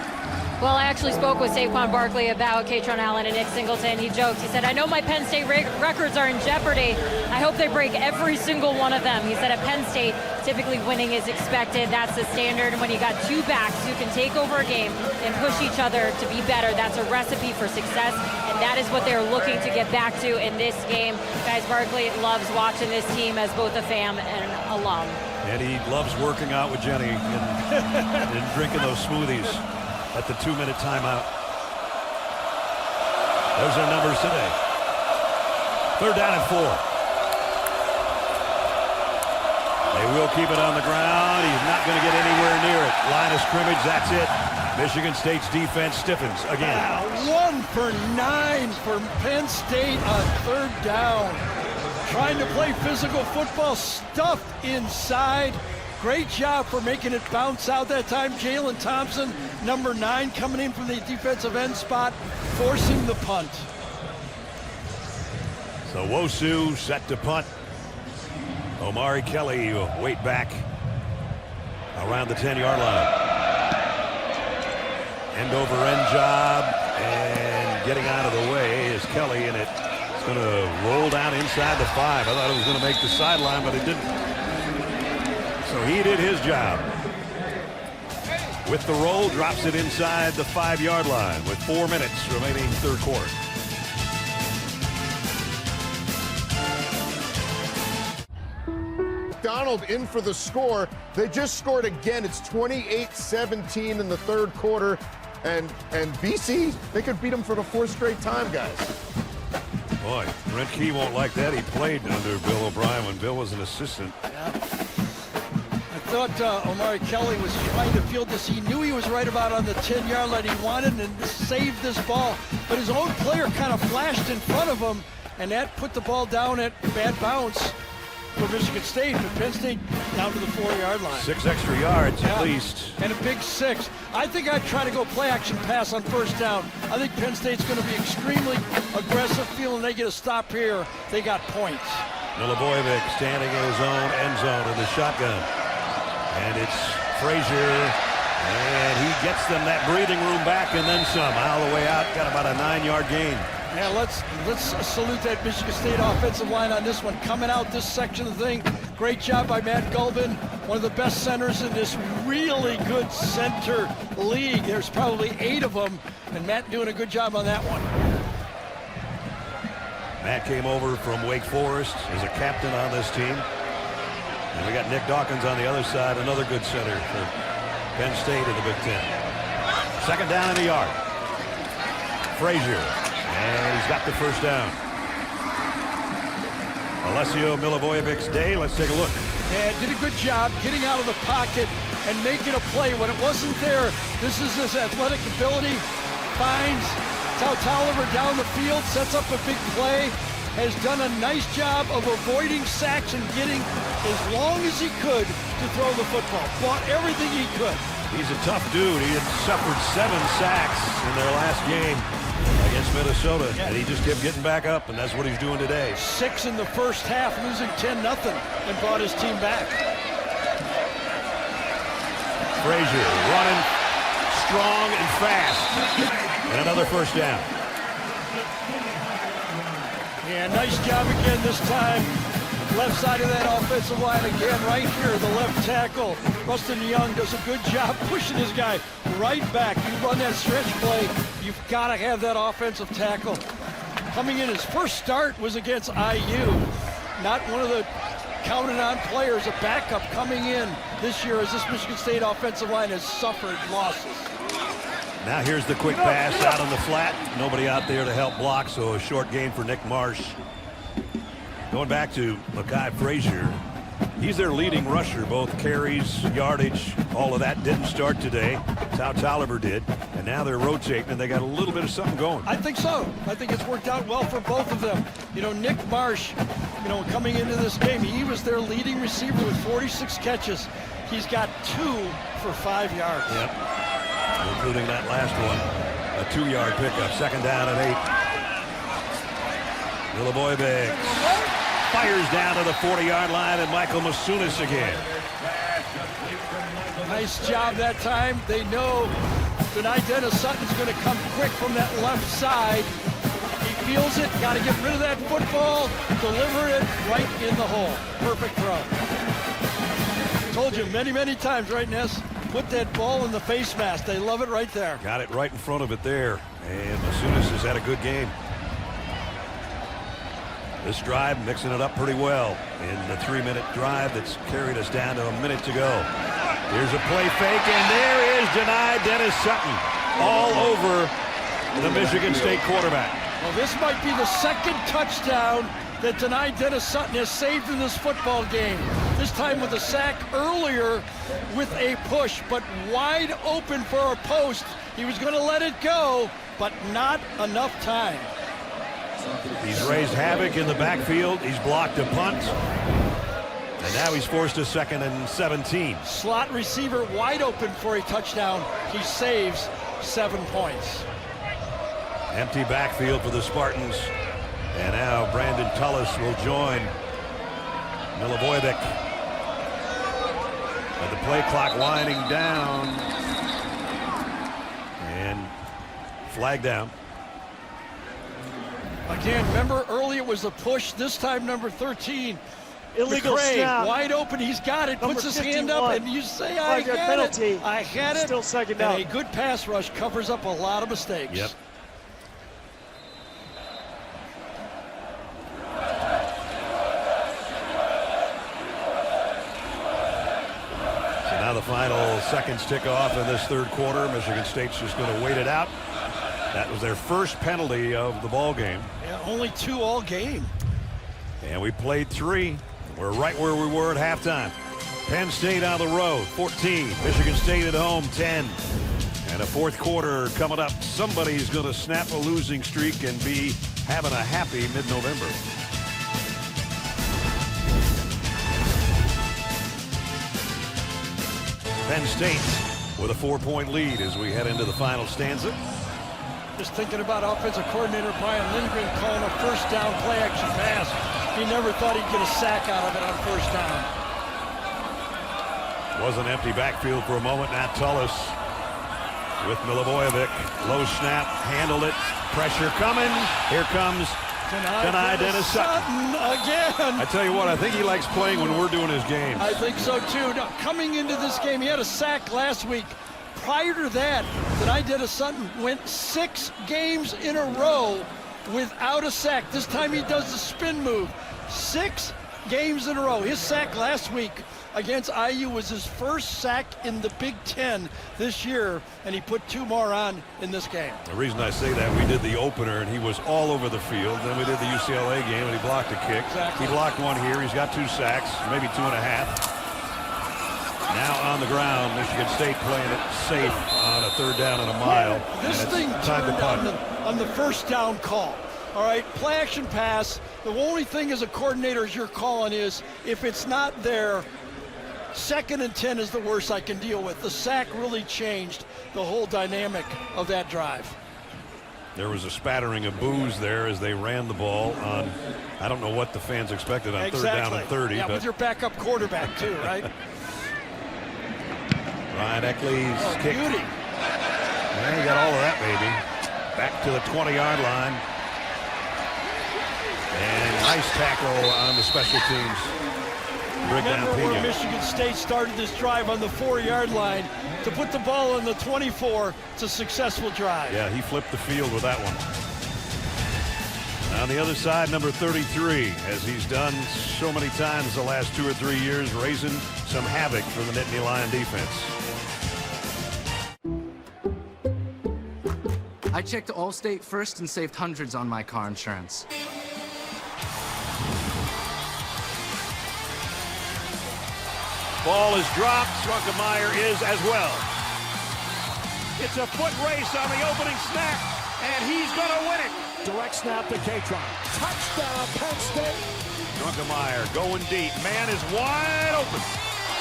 Well, I actually spoke with Saquon Barkley about Katron Allen and Nick Singleton. He joked. He said, I know my Penn State records are in jeopardy. I hope they break every single one of them. He said at Penn State, typically winning is expected. That's the standard. And when you got 2 backs who can take over a game and push each other to be better, that's a recipe for success. And that is what they're looking to get back to in this game. Guys, Barkley loves watching this team as both a fan and an alum. And he loves working out with Jenny and drinking those smoothies at the 2-minute timeout. Those are numbers today. Third down and 4. They will keep it on the ground. He's not going to get anywhere near it. Line of scrimmage, that's it. Michigan State's defense stiffens again. 1 for 9 for Penn State on third down. Trying to play physical football, stuffed inside. Great job for making it bounce out that time. Jalen Thompson, number 9, coming in from the defensive end spot, forcing the punt. So Wosu set to punt. Omari Kelly wait back around the 10-yard line. End over end job, and getting out of the way is Kelly, and it's going to roll down inside the 5. I thought it was going to make the sideline, but it didn't. So he did his job. With the roll, drops it inside the 5-yard line with 4 minutes remaining third quarter. Donald in for the score. They just scored again. It's 28-17 in the third quarter. And BC, they could beat them for the 4th straight time, guys. Boy, Brent Key won't like that. He played under Bill O'Brien when Bill was an assistant. Yeah. I thought Omari Kelly was trying to field this. He knew he was right about on the 10-yard line. He wanted and saved this ball. But his own player kind of flashed in front of him, and that put the ball down at bad bounce for Michigan State, but Penn State down to the 4-yard line. 6 extra yards at least. And a big 6. I think I'd try to go play action pass on first down. I think Penn State's going to be extremely aggressive, feeling they get a stop here. They got points. Milivojevic standing in his own end zone in the shotgun. And it's Frazier, and he gets them that breathing room back and then some. All the way out, got about a 9-yard gain. Yeah, let's salute that Michigan State offensive line on this one. Coming out this section of the thing, great job by Matt Gulbin, one of the best centers in this really good center league. There's probably 8 of them, and Matt doing a good job on that one. Matt came over from Wake Forest as a captain on this team. And we got Nick Dawkins on the other side, another good center for Penn State in the Big Ten. Second down in the yard. Frazier. And he's got the first down. Alessio Milivojevic's day. Let's take a look. And did a good job getting out of the pocket and making a play when it wasn't there. This is his athletic ability. Finds Tau Tolliver down the field, sets up a big play. has done a nice job of avoiding sacks and getting as long as he could to throw the football. Bought everything he could. He's a tough dude. He had suffered 7 sacks in their last game against Minnesota, and he just kept getting back up, and that's what he's doing today. 6 in the first half, losing 10-0, and brought his team back. Frazier running strong and fast, and another first down. Yeah, nice job again this time. Left side of that offensive line again, right here, the left tackle. Rustin Young does a good job pushing his guy right back. You run that stretch play, you've got to have that offensive tackle. Coming in, his first start was against IU. Not one of the counted on players, a backup coming in this year as this Michigan State offensive line has suffered losses. Now here's the quick pass out on the flat. Nobody out there to help block, so a short gain for Nick Marsh. Going back to Mekhi Frazier, he's their leading rusher, both carries, yardage, all of that didn't start today. That's how Tolliver did, and now they're rotating, and they got a little bit of something going. I think so. I think it's worked out well for both of them. You know, Nick Marsh, you know, coming into this game, he was their leading receiver with 46 catches. He's got 2 for 5 yards. Yep, including that last one, a 2-yard pickup, second down and 8. Milivojevic fires down to the 40-yard line, and Michael Masunis again. Nice job that time. They know tonight Dennis Sutton's going to come quick from that left side. He feels it, got to get rid of that football, deliver it right in the hole. Perfect throw. Told you many, many times, right, Ness? Put that ball in the face mask. They love it right there. Got it right in front of it there, and Masunis has had a good game. This drive mixing it up pretty well in the 3-minute drive that's carried us down to a minute to go. Here's a play fake, and there is denied Dennis Sutton all over the Michigan State quarterback. Well, this might be the second touchdown that denied Dennis Sutton has saved in this football game. This time with a sack earlier with a push, but wide open for a post. He was going to let it go, but not enough time. He's raised havoc in the backfield. He's blocked a punt. And now he's forced a 2nd and 17. Slot receiver wide open for a touchdown. He saves 7 points. Empty backfield for the Spartans. And now Brandon Tullis will join Milivojevic. With the play clock winding down. And flag down. Again, remember earlier it was a push. This time number 13. Illegal McCray, snap. wide open. He's got it. Number puts his 51. hand up, and you say, I had penalty. it. I had it. Still second down. And a good pass rush covers up a lot of mistakes. Yep. So now the final seconds tick off in this third quarter. Michigan State's just going to wait it out. That was their first penalty of the ball game. Yeah, only 2 all game. And we played 3. We're right where we were at halftime. Penn State on the road, 14. Michigan State at home, 10. And a fourth quarter coming up. Somebody's going to snap a losing streak and be having a happy mid-November. Penn State with a 4-point lead as we head into the final stanza. Just thinking about offensive coordinator Brian Lindgren calling a first down play action pass. He never thought he'd get a sack out of it on first down. Was an empty backfield for a moment. Now Tullis with Milivojevic. Low snap, handled it. Pressure coming. Here comes denied Dennis Sutton again. I tell you what, I think he likes playing when we're doing his games. I think so too. Now, coming into this game, he had a sack last week. Prior to that, Dennis Sutton went 6 games in a row without a sack. This time he does the spin move. 6 games in a row. His sack last week against IU was his first sack in the Big Ten this year, and he put 2 more on in this game. The reason I say that, we did the opener, and he was all over the field. Then we did the UCLA game, and he blocked a kick. Exactly. He blocked one here. He's got 2 sacks, maybe 2.5. Now on the ground, Michigan State playing it safe on a 3rd down and a mile. This thing time to turned punt. on the first down call. All right, play action pass. The only thing as a coordinator you're calling is if it's not there, 2nd and 10 is the worst I can deal with. The sack really changed the whole dynamic of that drive. There was a spattering of boos there as they ran the ball on, I don't know what the fans expected on Exactly. 3rd down and 30. Yeah, but with your backup quarterback too, right? Ryan Eckley's kick. Beauty. Yeah, he got all of that, baby. Back to the 20-yard line. And nice tackle on the special teams. Remember where Michigan State started this drive on the 4-yard line to put the ball on the 24. It's a successful drive. Yeah, he flipped the field with that one. On the other side, number 33, as he's done so many times the last 2 or 3 years, raising some havoc for the Nittany Lion defense. I checked Allstate first and saved hundreds on my car insurance. Ball is dropped. Drunkemeyer is as well. It's a foot race on the opening snap, and he's going to win it. Direct snap to K-Tron. Touchdown, Penn State. Drunkemeyer going deep. Man is wide open.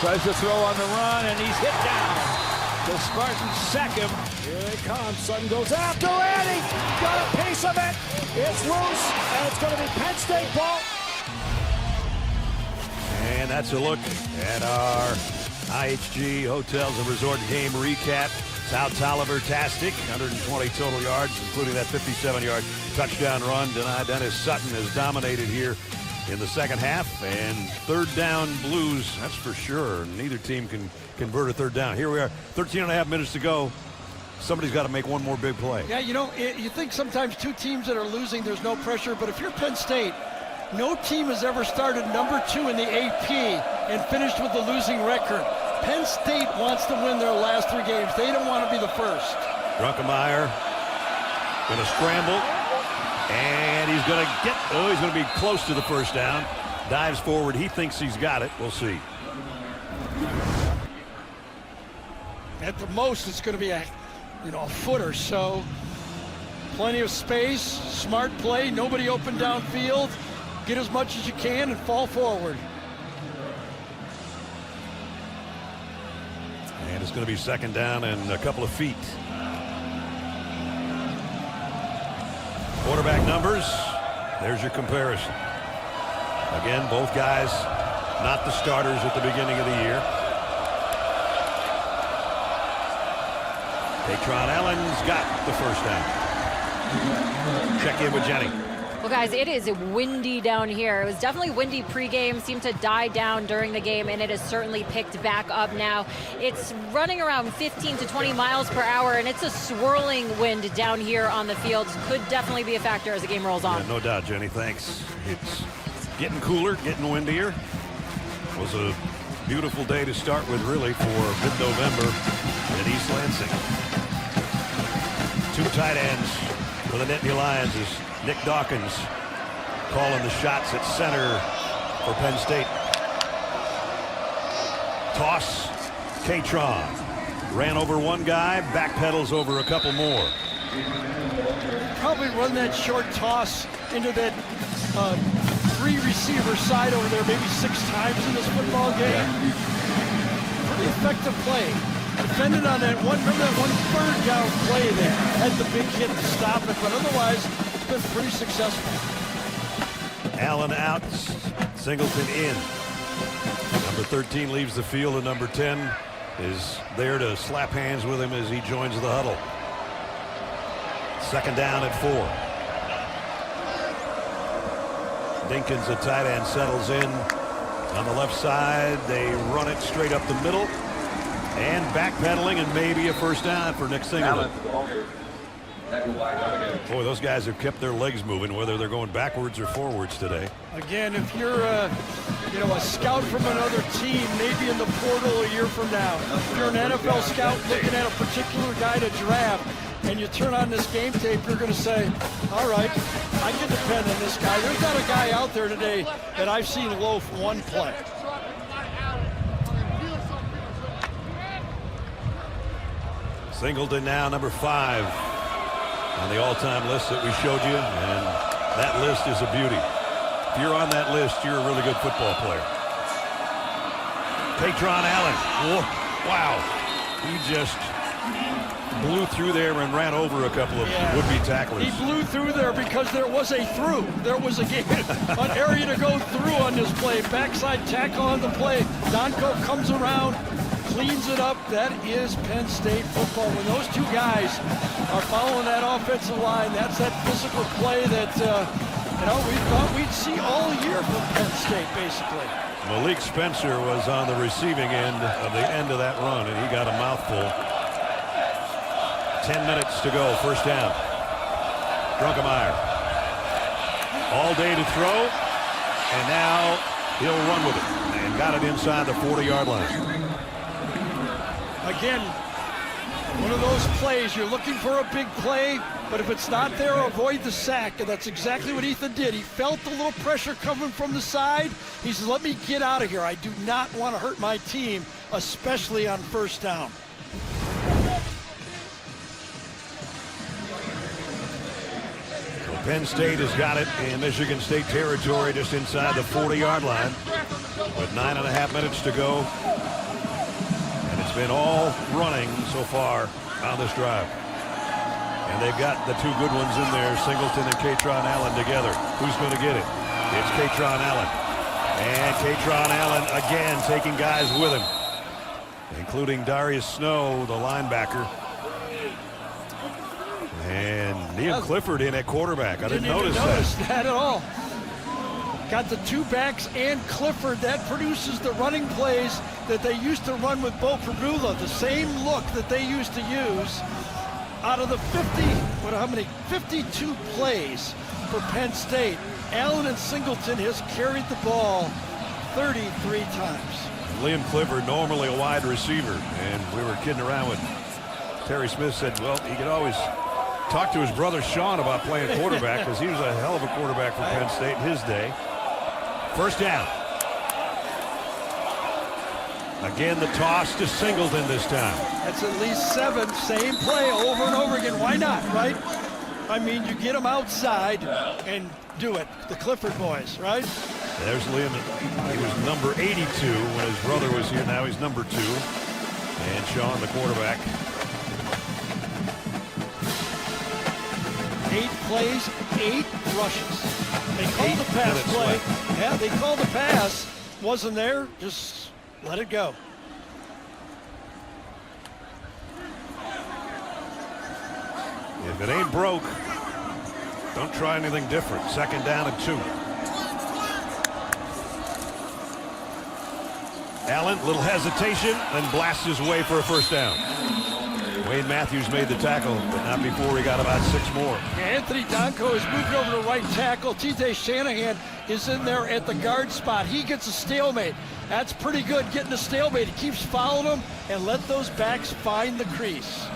Tries to throw on the run, and he's hit down. The Spartans sack him. Here they come. Sutton goes after it. He got a piece of it. It's loose, and it's going to be Penn State ball. And that's a look at our IHG Hotels and Resort game recap. South Tolliver-tastic, 120 total yards, including that 57-yard touchdown run. Dennis Sutton has dominated here in the second half. And 3rd down Blues, that's for sure. Neither team can convert a 3rd down. Here we are, 13 and a half minutes to go. Somebody's got to make one more big play. Yeah, you know, you think sometimes 2 teams that are losing, there's no pressure. But if you're Penn State, no team has ever started number 2 in the AP and finished with a losing record. Penn State wants to win their last 3 games. They don't want to be the first. Drunkemeyer going to scramble, and he's going to he's going to be close to the 1st down. Dives forward. He thinks he's got it. We'll see. At the most, it's going to be a foot or so. Plenty of space, smart play, nobody open downfield. Get as much as you can and fall forward. And it's going to be 2nd down and a couple of feet. Quarterback numbers, there's your comparison. Again, both guys not the starters at the beginning of the year. Patron Allen's got the 1st down. Check in with Jenny. Well, guys, it is windy down here. It was definitely windy pregame, seemed to die down during the game, and it has certainly picked back up now. It's running around 15 to 20 miles per hour, and it's a swirling wind down here on the field. Could definitely be a factor as the game rolls on. Yeah, no doubt, Jenny. Thanks. It's getting cooler, getting windier. It was a beautiful day to start with, really, for mid-November in East Lansing. 2 tight ends for the Nittany Lions is Nick Dawkins calling the shots at center for Penn State. Toss, K-Tron. Ran over one guy, backpedals over a couple more. Probably run that short toss into that 3-receiver side over there maybe 6 times in this football game. Pretty effective play. Defended on that one, remember that 1 3rd down play there. Had the big hit to stop it, but otherwise it's been pretty successful. Allen out, Singleton in. Number 13 leaves the field, and number 10 is there to slap hands with him as he joins the huddle. 2nd down at 4. Dinkins, the tight end, settles in on the left side. They run it straight up the middle. And backpedaling, and maybe a 1st down for Nick Singleton. Boy, those guys have kept their legs moving, whether they're going backwards or forwards today. Again, if you're a scout from another team, maybe in the portal a year from now, if you're an NFL scout looking at a particular guy to draft, and you turn on this game tape, you're going to say, all right, I can depend on this guy. There's not a guy out there today that I've seen loaf one play. Singleton now number 5 on the all-time list that we showed you, and That list is a beauty. If you're on that list, you're a really good football player. Katron Allen. Whoa, wow. He just blew through there and ran over a couple of would-be tacklers. He blew through there because there was a through. There was an area to go through on this play. Backside tackle on the play. Donko comes around, cleans it up. That is Penn State football. When those two guys are following that offensive line, that's that physical play that we thought we'd see all year from Penn State, basically. Malik Spencer was on the receiving end of that run, and he got a mouthful. 10 minutes to go, first down. Drunkemeyer. All day to throw, and now he'll run with it. And got it inside the 40-yard line. Again, one of those plays, you're looking for a big play, but if it's not there, avoid the sack. And that's exactly what Ethan did. He felt the little pressure coming from the side. He said, let me get out of here. I do not want to hurt my team, especially on first down. Penn State has got it in Michigan State territory just inside the 40-yard line with 9.5 minutes to go. And it's been all running so far on this drive. And they've got the two good ones in there, Singleton and Katron Allen together. Who's going to get it? It's Katron Allen. And Katron Allen again taking guys with him, including Darius Snow, the linebacker. And Liam Clifford in at quarterback. I didn't notice that at all. Got the two backs and Clifford. That produces the running plays that they used to run with Bo Prabula. The same look that they used to use. Out of the 52 plays for Penn State, Allen and Singleton has carried the ball 33 times. Liam Clifford, normally a wide receiver, and we were kidding around with Terry Smith, said, well, he could always talk to his brother Sean about playing quarterback because he was a hell of a quarterback for Penn State in his day. First down. Again, the toss to Singleton this time. That's at least 7. Same play over and over again. Why not, right? I mean, you get them outside and do it. The Clifford boys, right? There's Liam. He was number 82 when his brother was here. Now he's number 2. And Sean, the quarterback. 8 plays, 8 rushes. They called the pass play. Yeah, they called the pass. Wasn't there. Just let it go. If it ain't broke, don't try anything different. Second down and 2. Allen, little hesitation, then blasts his way for a first down. Wayne Matthews made the tackle, but not before he got about 6 more. Anthony Donko is moved over to right tackle. T.J. Shanahan is in there at the guard spot. He gets a stalemate. That's pretty good, getting a stalemate. He keeps following them and let those backs find the crease.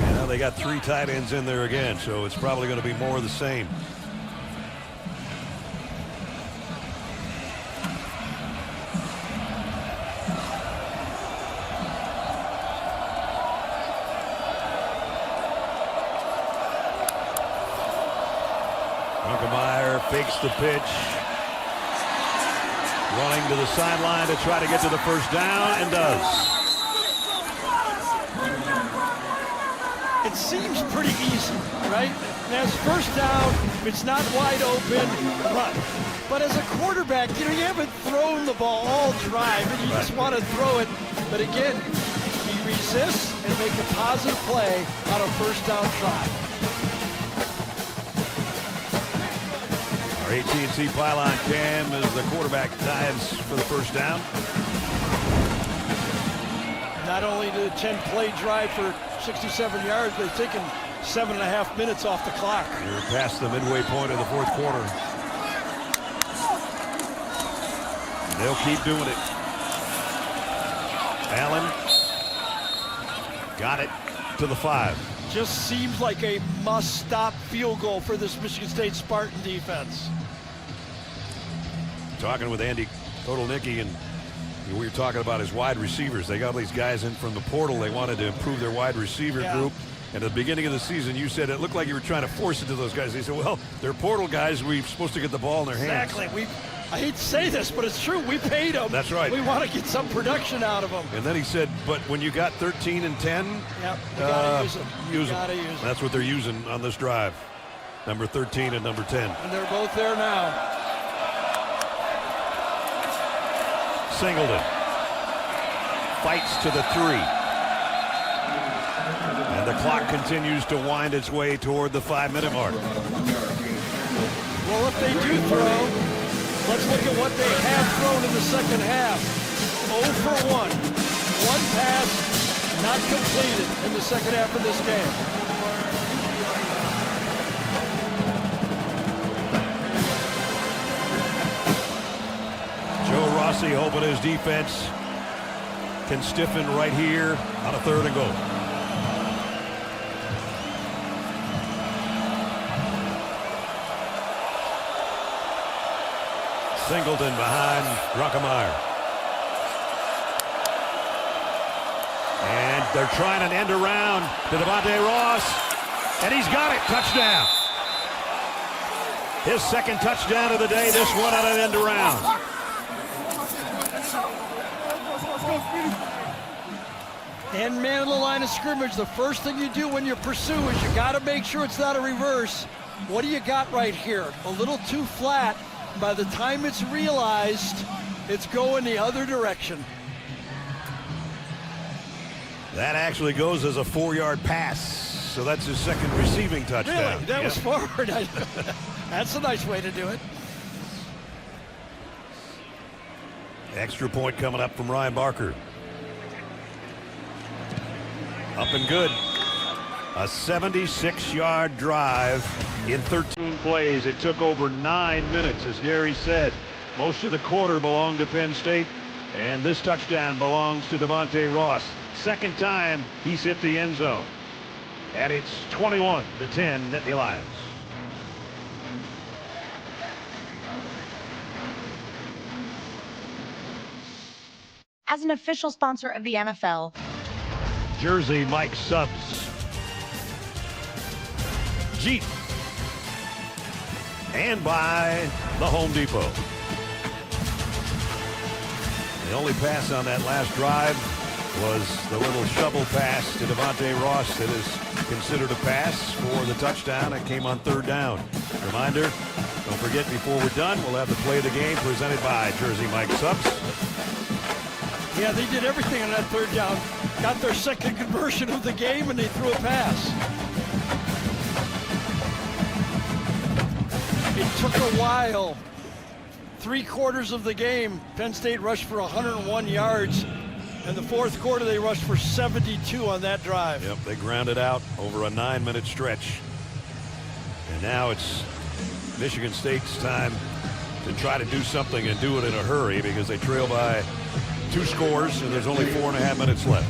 And now they got 3 tight ends in there again, so it's probably going to be more of the same. Drunkemeyer fakes the pitch. Running to the sideline to try to get to the first down, and does. It seems pretty easy, right? As first down, if it's not wide open, run. But as a quarterback, you haven't thrown the ball all drive, and you just want to throw it. But again, you resist and make a positive play on a first down try. Our AT&T pylon cam as the quarterback dives for the first down. Not only did a 10-play drive for 67 yards, they've taken 7.5 minutes off the clock. We're past the midway point of the 4th quarter. And they'll keep doing it. Allen got it to the 5. Just seems like a must-stop field goal for this Michigan State Spartan defense. Talking with Andy Kotelnicki, and we were talking about his wide receivers. They got these guys in from the portal. They wanted to improve their wide receiver group. And at the beginning of the season, you said it looked like you were trying to force it to those guys. They said, well, they're portal guys. We're supposed to get the ball in their hands. Exactly. I hate to say this, but it's true. We paid them. That's right. We want to get some production out of them. And then he said, but when you got 13 and 10, yep, you gotta use them. Use them. That's what they're using on this drive. Number 13 and number 10. And they're both there now. Singleton fights to the 3. And the clock continues to wind its way toward the 5-minute mark. Well, if they do throw, let's look at what they have thrown in the second half. 0 for 1. One pass not completed in the second half of this game. Joe Rossi hoping his defense can stiffen right here on a 3rd and goal. Singleton behind Druckemeyer. And they're trying an end around to Devontae Ross. And he's got it. Touchdown. His second touchdown of the day. This one on an end around. And man in the line of scrimmage, the first thing you do when you pursue is you got to make sure it's not a reverse. What do you got right here? A little too flat. By the time it's realized, it's going the other direction. That actually goes as a 4-yard pass. So that's his second receiving touchdown. Really? That was forward. That's a nice way to do it. Extra point coming up from Ryan Barker. Up and good. A 76-yard drive in 13 plays. It took over 9 minutes, as Gary said. Most of the quarter belonged to Penn State, and this touchdown belongs to Devontae Ross. Second time he's hit the end zone. And it's 21-10 Nittany Lions. As an official sponsor of the NFL, Jersey Mike Subs. Jeep. And by the Home Depot. The only pass on that last drive was the little shovel pass to Devontae Ross that is considered a pass for the touchdown. It came on 3rd down. Reminder, don't forget before we're done, we'll have the play of the game presented by Jersey Mike Subs. Yeah, they did everything on that 3rd down. Got their second conversion of the game, and they threw a pass. It took a while. 3/4 of the game, Penn State rushed for 101 yards. In the 4th quarter, they rushed for 72 on that drive. Yep, they grounded out over a 9-minute stretch. And now it's Michigan State's time to try to do something and do it in a hurry because they trail by 2 scores and there's only 4.5 minutes left.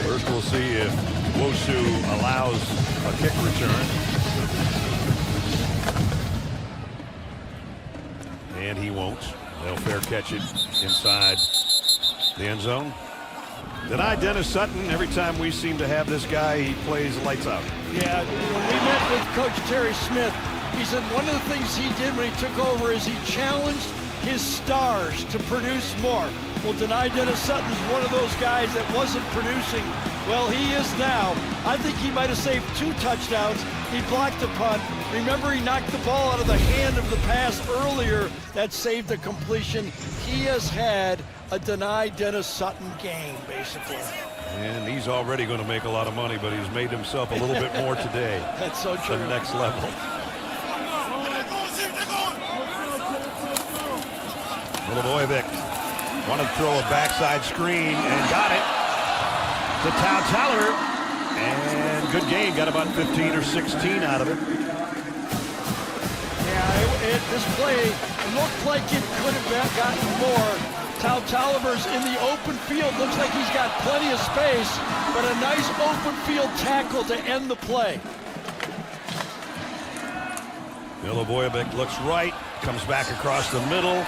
First, we'll see if Wosu allows a kick return. And he won't. They'll fair catch it inside the end zone. Denied Dennis Sutton. Every time we seem to have this guy, he plays lights out. Yeah, when we met with Coach Terry Smith, he said one of the things he did when he took over is he challenged his stars to produce more. Well, Denied Dennis Sutton's one of those guys that wasn't producing. Well, he is now. I think he might have saved 2 touchdowns. He blocked a punt. Remember, he knocked the ball out of the hand of the pass earlier. That saved the completion. He has had a Denied Dennis Sutton game, basically. And he's already going to make a lot of money, but he's made himself a little bit more today. That's so true. The next level. Milivojevic wanted to throw a backside screen and got it to Tautauer. And good game. Got about 15 or 16 out of it. Yeah, this play looked like it could have gotten more. Tautauer's in the open field. Looks like he's got plenty of space, but a nice open field tackle to end the play. Milivojevic looks right, comes back across the middle.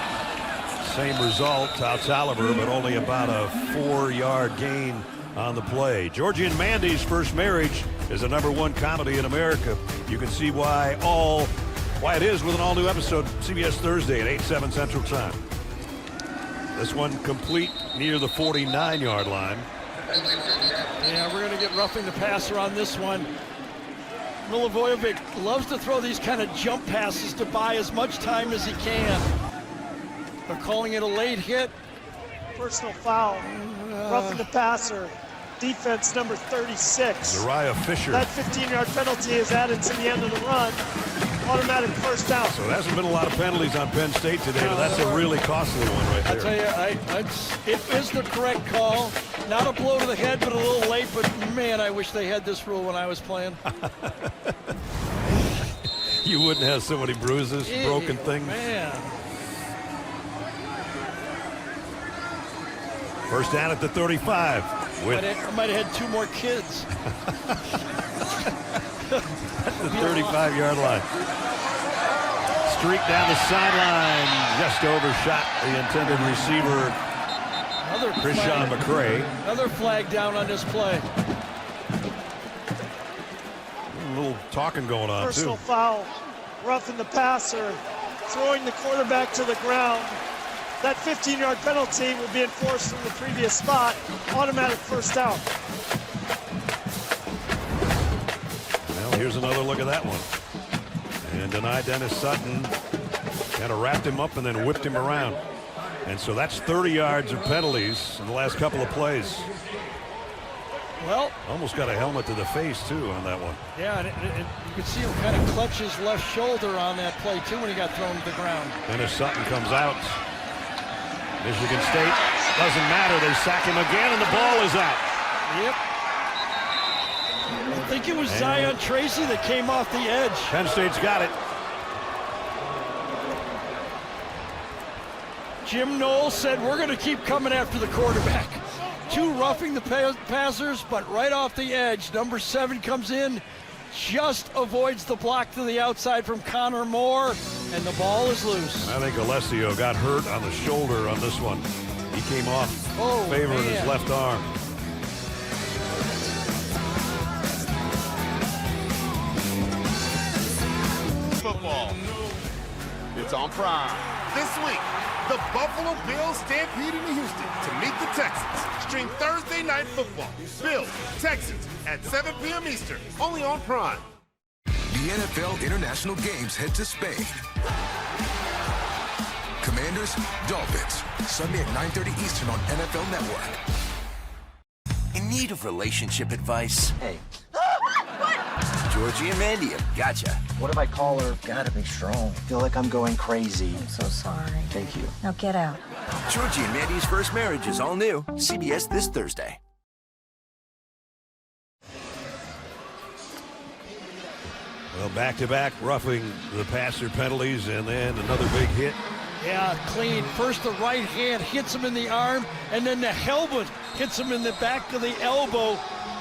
Same result, Touts Oliver, but only about a 4-yard gain on the play. Georgie and Mandy's First Marriage is a #1 comedy in America. You can see why it is with an all-new episode CBS Thursday at 8/7 Central Time. This one complete near the 49-yard line. Yeah, we're going to get roughing the passer on this one. Milivojevic loves to throw these kind of jump passes to buy as much time as he can. They're calling it a late hit. Personal foul. Roughing the passer. Defense number 36. Zariah Fisher. That 15-yard penalty is added to the end of the run. Automatic first down. So there hasn't been a lot of penalties on Penn State today, but that's a really costly one right there. I tell you, it is the correct call. Not a blow to the head, but a little late. But man, I wish they had this rule when I was playing. You wouldn't have so many bruises, broken things. Man. First down at the 35. I might have had 2 more kids. At the 35-yard line. Streak down the sideline. Just overshot the intended receiver, Krishan McCray. Another flag down on this play. A little talking going on, Personal too. foul. Roughing the passer. Throwing the quarterback to the ground. That 15-yard penalty will be enforced from the previous spot. Automatic first down. Well, here's another look at that one. And denied Dennis Sutton. Kind of wrapped him up and then whipped him around. And so that's 30 yards of penalties in the last couple of plays. Well, almost got a helmet to the face, too, on that one. Yeah, and you could see him kind of clutch his left shoulder on that play, too, when he got thrown to the ground. Dennis Sutton comes out. Michigan State, doesn't matter. They sack him again, and the ball is out. Yep. I think it was Zion Tracy that came off the edge. Penn State's got it. Jim Knowles said, we're going to keep coming after the quarterback. 2 roughing the passers, but right off the edge. Number 7 comes in, just avoids the block to the outside from Connor Moore, and the ball is loose. I think Alessio got hurt on the shoulder on this one. He came off favoring his left arm. Football. It's on Prime. This week, the Buffalo Bills stampede into Houston to meet the Texans. Stream Thursday Night Football. Bills, Texans at 7 p.m. Eastern, only on Prime. The NFL International Games head to Spain. Commanders, Dolphins, Sunday at 9:30 Eastern on NFL Network. In need of relationship advice? Hey. Georgie and Mandy have gotcha. What if I call her? Gotta be strong. I feel like I'm going crazy. I'm so sorry. Thank you. Now get out. Georgie and Mandy's First Marriage is all new. CBS this Thursday. Well, back-to-back roughing the passer penalties, and then another big hit. Yeah, clean. First the right hand hits him in the arm, and then the helmet hits him in the back of the elbow.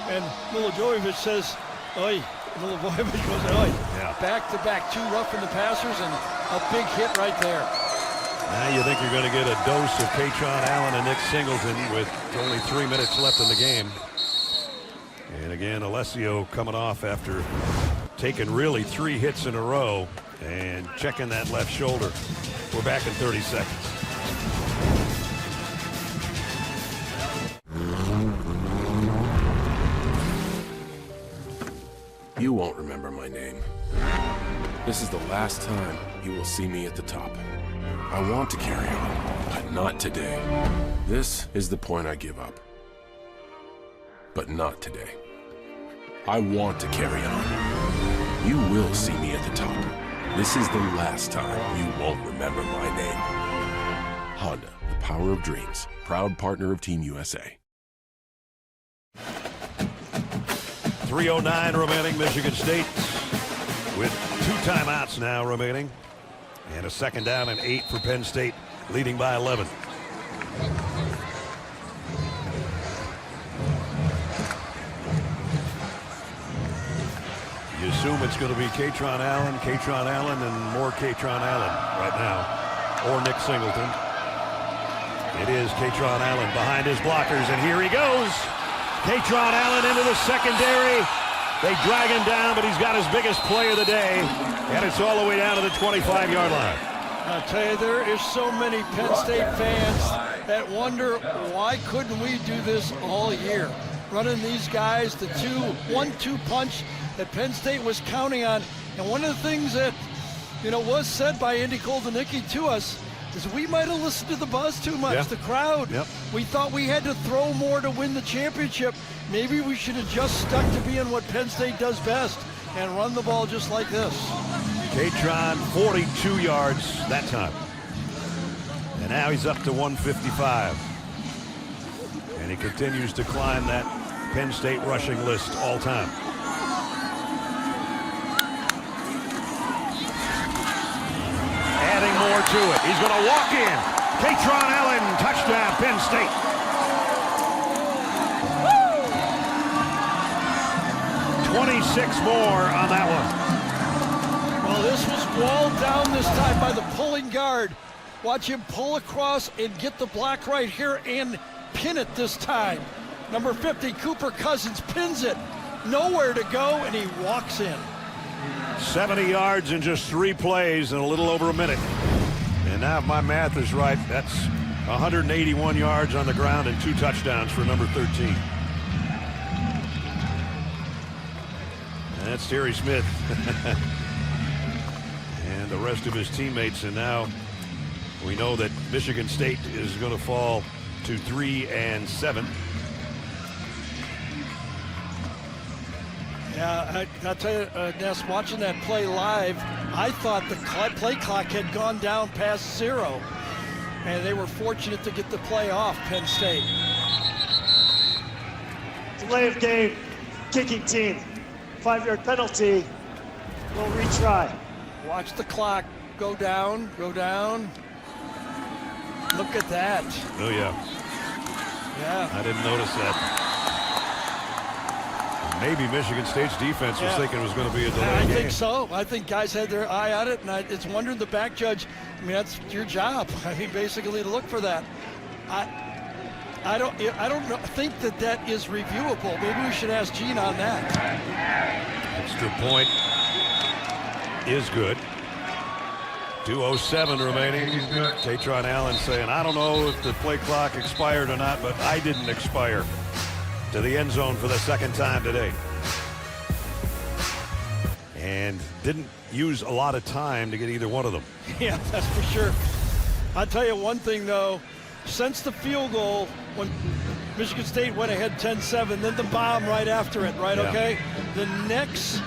And Milivojevic says, oi. Milivojevic goes, oi. Yeah. Back-to-back, 2 roughing the passers, and a big hit right there. Now you think you're going to get a dose of Katron Allen and Nick Singleton with only 3 minutes left in the game. And again, Alessio coming off after taking really 3 hits in a row and checking that left shoulder. We're back in 30 seconds. You won't remember my name. This is the last time you will see me at the top. I want to carry on, but not today. This is the point I give up. But not today. I want to carry on. You will see me at the top. This is the last time you won't remember my name. Honda, the power of dreams. Proud partner of Team USA. 3:09 remaining. Michigan State with 2 timeouts now remaining. And a second down and 8 for Penn State, leading by 11. You assume it's going to be Katron Allen, and more Katron Allen right now, or Nick Singleton. It is Katron Allen behind his blockers, and here he goes. Katron Allen into the secondary. They drag him down, but he's got his biggest play of the day, and it's all the way down to the 25-yard line. I'll tell you, there is so many Penn State fans that wonder, why couldn't we do this all year? Running these guys, the 1-2 punch that Penn State was counting on. And one of the things that, was said by Andy Koldenicki to us is we might have listened to the buzz too much, the crowd. Yep. We thought we had to throw more to win the championship. Maybe we should have just stuck to being what Penn State does best and run the ball just like this. Katron, 42 yards that time. And now he's up to 155. And he continues to climb that Penn State rushing list all time. Adding more to it. He's going to walk in. Katron Allen, touchdown, Penn State. Woo! 26 more on that one. Well, this was walled down this time by the pulling guard. Watch him pull across and get the block right here and pin it this time. Number 50, Cooper Cousins, pins it. Nowhere to go, and he walks in. 70 yards in just 3 plays in a little over a minute. And now, if my math is right, that's 181 yards on the ground and 2 touchdowns for number 13. And that's Terry Smith. And the rest of his teammates. And now we know that Michigan State is going to fall to 3-7. Yeah, I'll tell you, Ness, watching that play live, I thought the play clock had gone down past 0. And they were fortunate to get the play off, Penn State. Delay of game, kicking team. 5-yard penalty. We'll retry. Watch the clock go down, go down. Look at that. Oh, yeah. Yeah. I didn't notice that. Maybe Michigan State's defense was thinking it was going to be a delay I game. think so. I think guys had their eye on it, and it's wondering the back judge. I mean, that's your job. I mean, basically to look for that. I don't think that is reviewable. Maybe we should ask Gene on that. Extra point is good. 2:07 remaining. Katron Allen saying, I don't know if the play clock expired or not, but I didn't expire. To the end zone for the second time today. And didn't use a lot of time to get either one of them. Yeah, that's for sure. I'll tell you one thing, though. Since the field goal, when Michigan State went ahead 10-7, then the bomb right after it, right, okay? The next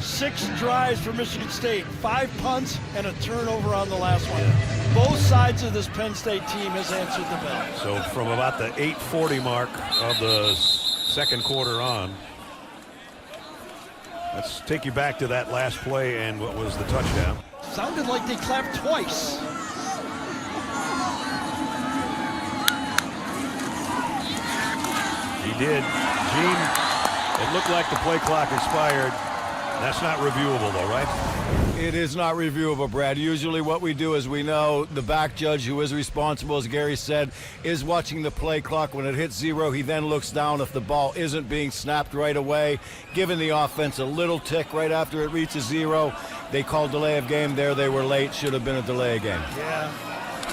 6 drives for Michigan State, 5 punts and a turnover on the last one. Yeah. Both sides of this Penn State team has answered the bell. So from about the 8:40 mark of the second quarter on, let's take you back to that last play and what was the touchdown. Sounded like they clapped twice. He did. Gene, it looked like the play clock expired. That's not reviewable though, right? It is not reviewable, Brad. Usually what we do is we know the back judge, who is responsible, as Gary said, is watching the play clock. When it hits 0, he then looks down if the ball isn't being snapped right away, giving the offense a little tick right after it reaches 0. They called delay of game there. They were late. Should have been a delay of game. Yeah.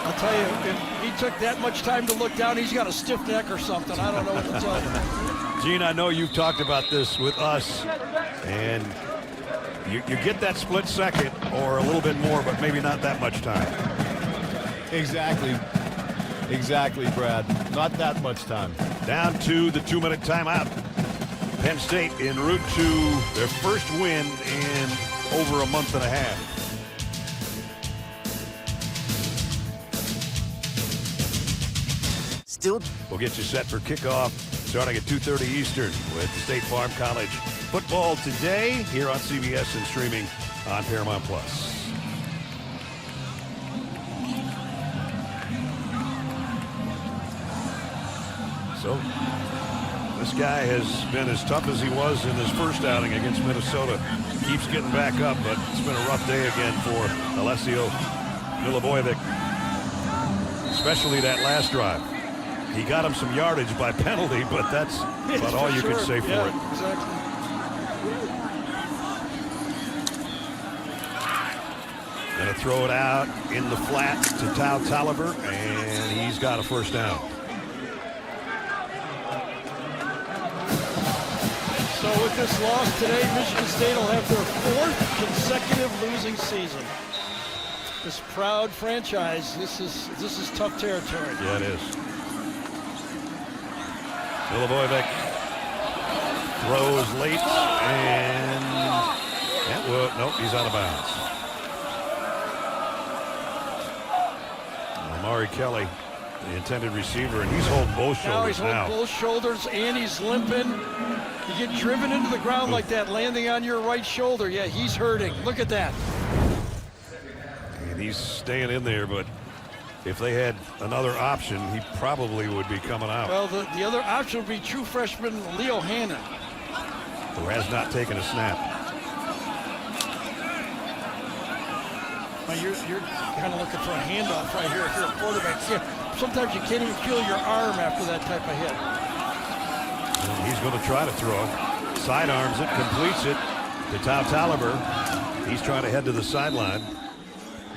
I'll tell you, if he took that much time to look down, he's got a stiff neck or something. I don't know what to tell you. Gene, I know you've talked about this with us, and you get that split second or a little bit more, but maybe not that much time. Exactly, Brad. Not that much time. Down to the 2-minute timeout. Penn State en route to their first win in over a month and a half. We'll get you set for kickoff starting at 2:30 Eastern with State Farm College football today here on CBS and streaming on Paramount Plus. So this guy has been as tough as he was in his first outing against Minnesota. Keeps getting back up, but it's been a rough day again for Alessio Milivojevic. especially that last drive. He got him some yardage by penalty, but that's about all you can say for it. Exactly. Gonna throw it out in the flat to Tao Taliber, and he's got a first down. So with this loss today, Michigan State will have their 4th consecutive losing season. This proud franchise, this is tough territory. Yeah, it is. Milivojevic throws late, and nope, he's out of bounds. Amari Kelly, the intended receiver, and he's holding both shoulders now. He's holding both shoulders, and he's limping. You get driven into the ground like that, landing on your right shoulder. Yeah, he's hurting. Look at that. And he's staying in there, but if they had another option, he probably would be coming out. Well, the other option would be true freshman Leo Hannon, who has not taken a snap. Well, you're kind of looking for a handoff right here if you're a quarterback. Yeah, sometimes you can't even feel your arm after that type of hit. And he's going to try to throw. Sidearms it, completes it to Tao Taliber. He's trying to head to the sideline.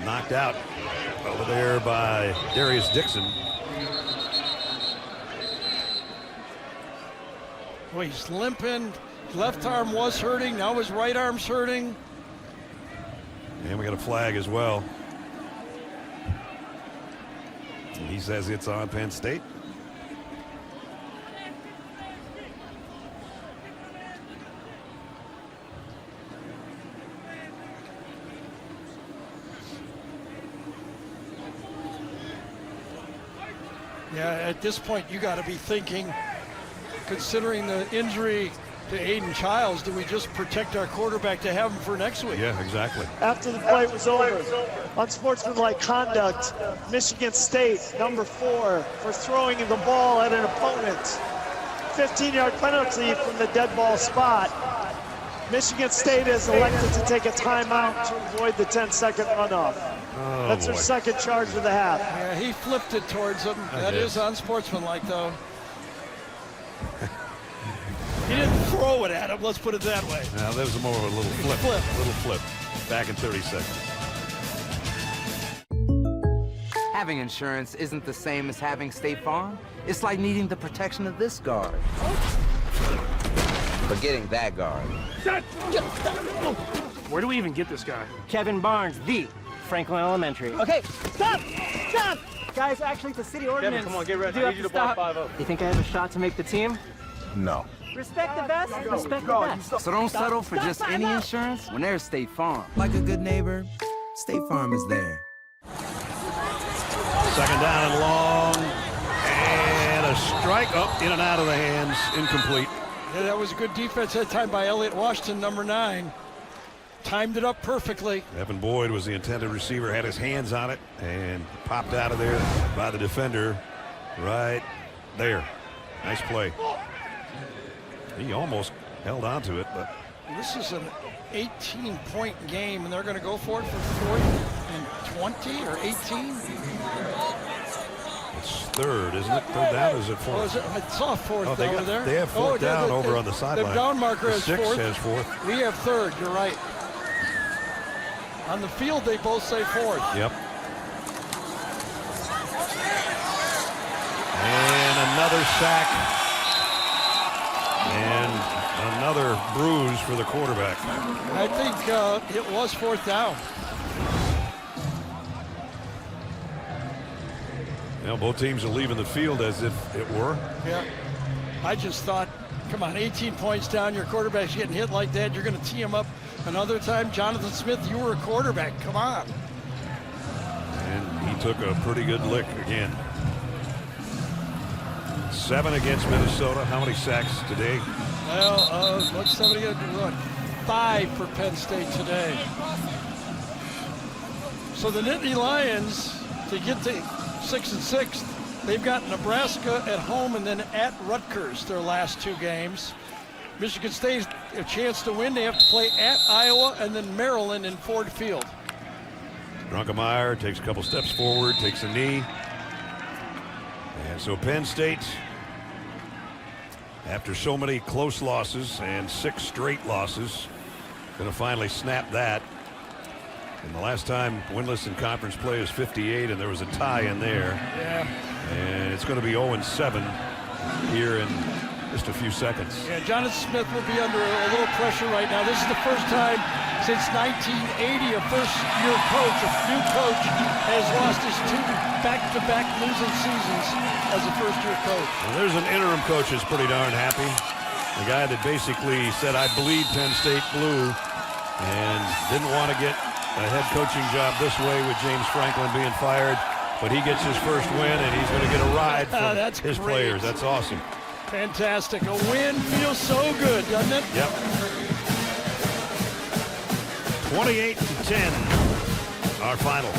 Knocked out over there by Darius Dixon. Well, he's limping. Left arm was hurting. Now his right arm's hurting. And we got a flag as well. And he says it's on Penn State. Yeah, at this point, you got to be thinking, considering the injury to Aiden Childs, do we just protect our quarterback to have him for next week? Yeah, exactly. After the play was over, unsportsmanlike conduct, Michigan State, number 4, for throwing the ball at an opponent. 15-yard penalty from the dead ball spot. Michigan State has elected to take a timeout to avoid the 10-second runoff. Oh, that's their second charge of the half. Yeah, he flipped it towards him. That is unsportsmanlike, though. He didn't throw it at him, let's put it that way. Now, that was more of a little flip. Little flip. Back in 30 seconds. Having insurance isn't the same as having State Farm. It's like needing the protection of this guard. Forgetting that guard. Where do we even get this guy? Kevin Barnes, the Franklin Elementary. Okay, stop! Stop! Guys, actually, it's a city ordinance. Kevin, come on, get ready. I need you to block 5-0. You think I have a shot to make the team? No. Respect the best, respect the best. So don't settle for just any insurance when there's State Farm. Like a good neighbor, State Farm is there. Second down and long. And a strike up, in and out of the hands, incomplete. Yeah, that was a good defense that time by Elliott Washington, number 9. Timed it up perfectly. Evan Boyd was the intended receiver, had his hands on it, and popped out of there by the defender right there. Nice play. He almost held on to it, but this is an 18-point game, and they're going to go for it for 4th and 20 or 18. It's 3rd, isn't it? 3rd down, or is it 4th? Oh, is it? I saw 4th over there. They have 4th down over on the sideline. The down marker has 6 4th. has 4th. We have 3rd, you're right. On the field, they both say 4th. Yep. And another sack. And another bruise for the quarterback. I think it was 4th down. Well, both teams are leaving the field as if it were. Yeah. I just thought, come on, 18 points down, your quarterback's getting hit like that, you're going to tee him up another time. Jonathan Smith, you were a quarterback, come on. And he took a pretty good lick again. 7 against Minnesota. How many sacks today? Well, what's 7 against? 5 for Penn State today. So the Nittany Lions, to get to 6 and 6th, they've got Nebraska at home and then at Rutgers their last 2 games. Michigan State, a chance to win, they have to play at Iowa and then Maryland in Ford Field. Drunkemeyer takes a couple steps forward, takes a knee. And so Penn State, after so many close losses and 6 straight losses, going to finally snap that. And the last time winless in conference play is 58, and there was a tie in there. Yeah. And it's going to be 0-7 here in just a few seconds. Yeah, Jonathan Smith will be under a little pressure right now. This is the first time since 1980 a first-year coach, a new coach, has lost his 2 back-to-back losing seasons as a first-year coach. Well, there's an interim coach who's pretty darn happy. The guy that basically said, I bleed Penn State blue, and didn't want to get a head coaching job this way with James Franklin being fired, but he gets his first win, and he's going to get a ride from his players. That's awesome. Fantastic. A win feels so good, doesn't it? Yep. 28-10, our final.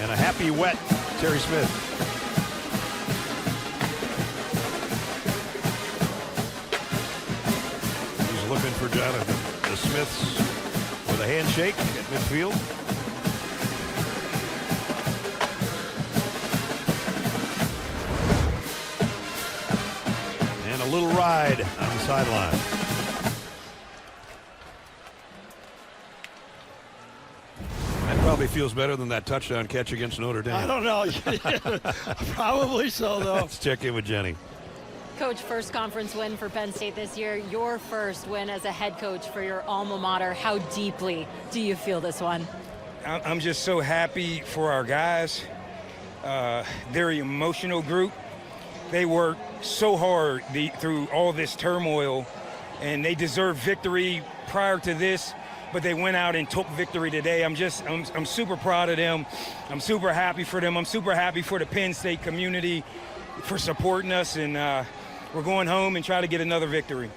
And a happy wet Terry Smith. He's looking for Jonathan. The Smiths with a handshake at midfield. And a little ride on the sideline. That probably feels better than that touchdown catch against Notre Dame. I don't know. Probably so, though. Let's check in with Jenny. Coach, first conference win for Penn State this year. Your first win as a head coach for your alma mater. How deeply do you feel this one? I'm just so happy for our guys. They're an emotional group. They worked so hard through all this turmoil, and they deserve victory prior to this, but they went out and took victory today. I'm super proud of them. I'm super happy for them. I'm super happy for the Penn State community for supporting us, and we're going home and try to get another victory.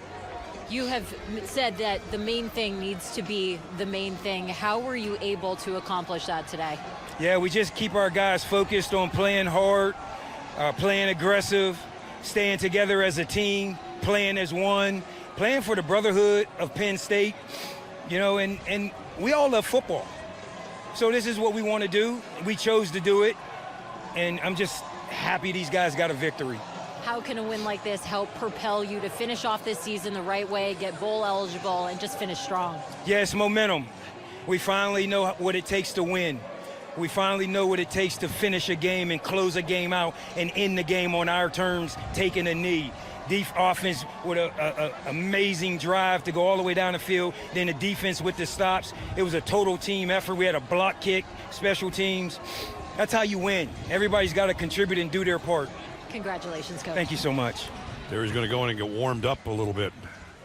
You have said that the main thing needs to be the main thing. How were you able to accomplish that today? Yeah, we just keep our guys focused on playing hard, playing aggressive, staying together as a team, playing as one, playing for the brotherhood of Penn State, you know, and we all love football. So this is what we want to do. We chose to do it, and I'm just happy these guys got a victory. How can a win like this help propel you to finish off this season the right way, get bowl eligible, and just finish strong? Yes, momentum. We finally know what it takes to win. We finally know what it takes to finish a game and close a game out and end the game on our terms, taking a knee. Offense with an amazing drive to go all the way down the field, then the defense with the stops. It was a total team effort. We had a block kick, special teams. That's how you win. Everybody's got to contribute and do their part. Congratulations, Coach. Thank you so much. Terry's going to go in and get warmed up a little bit.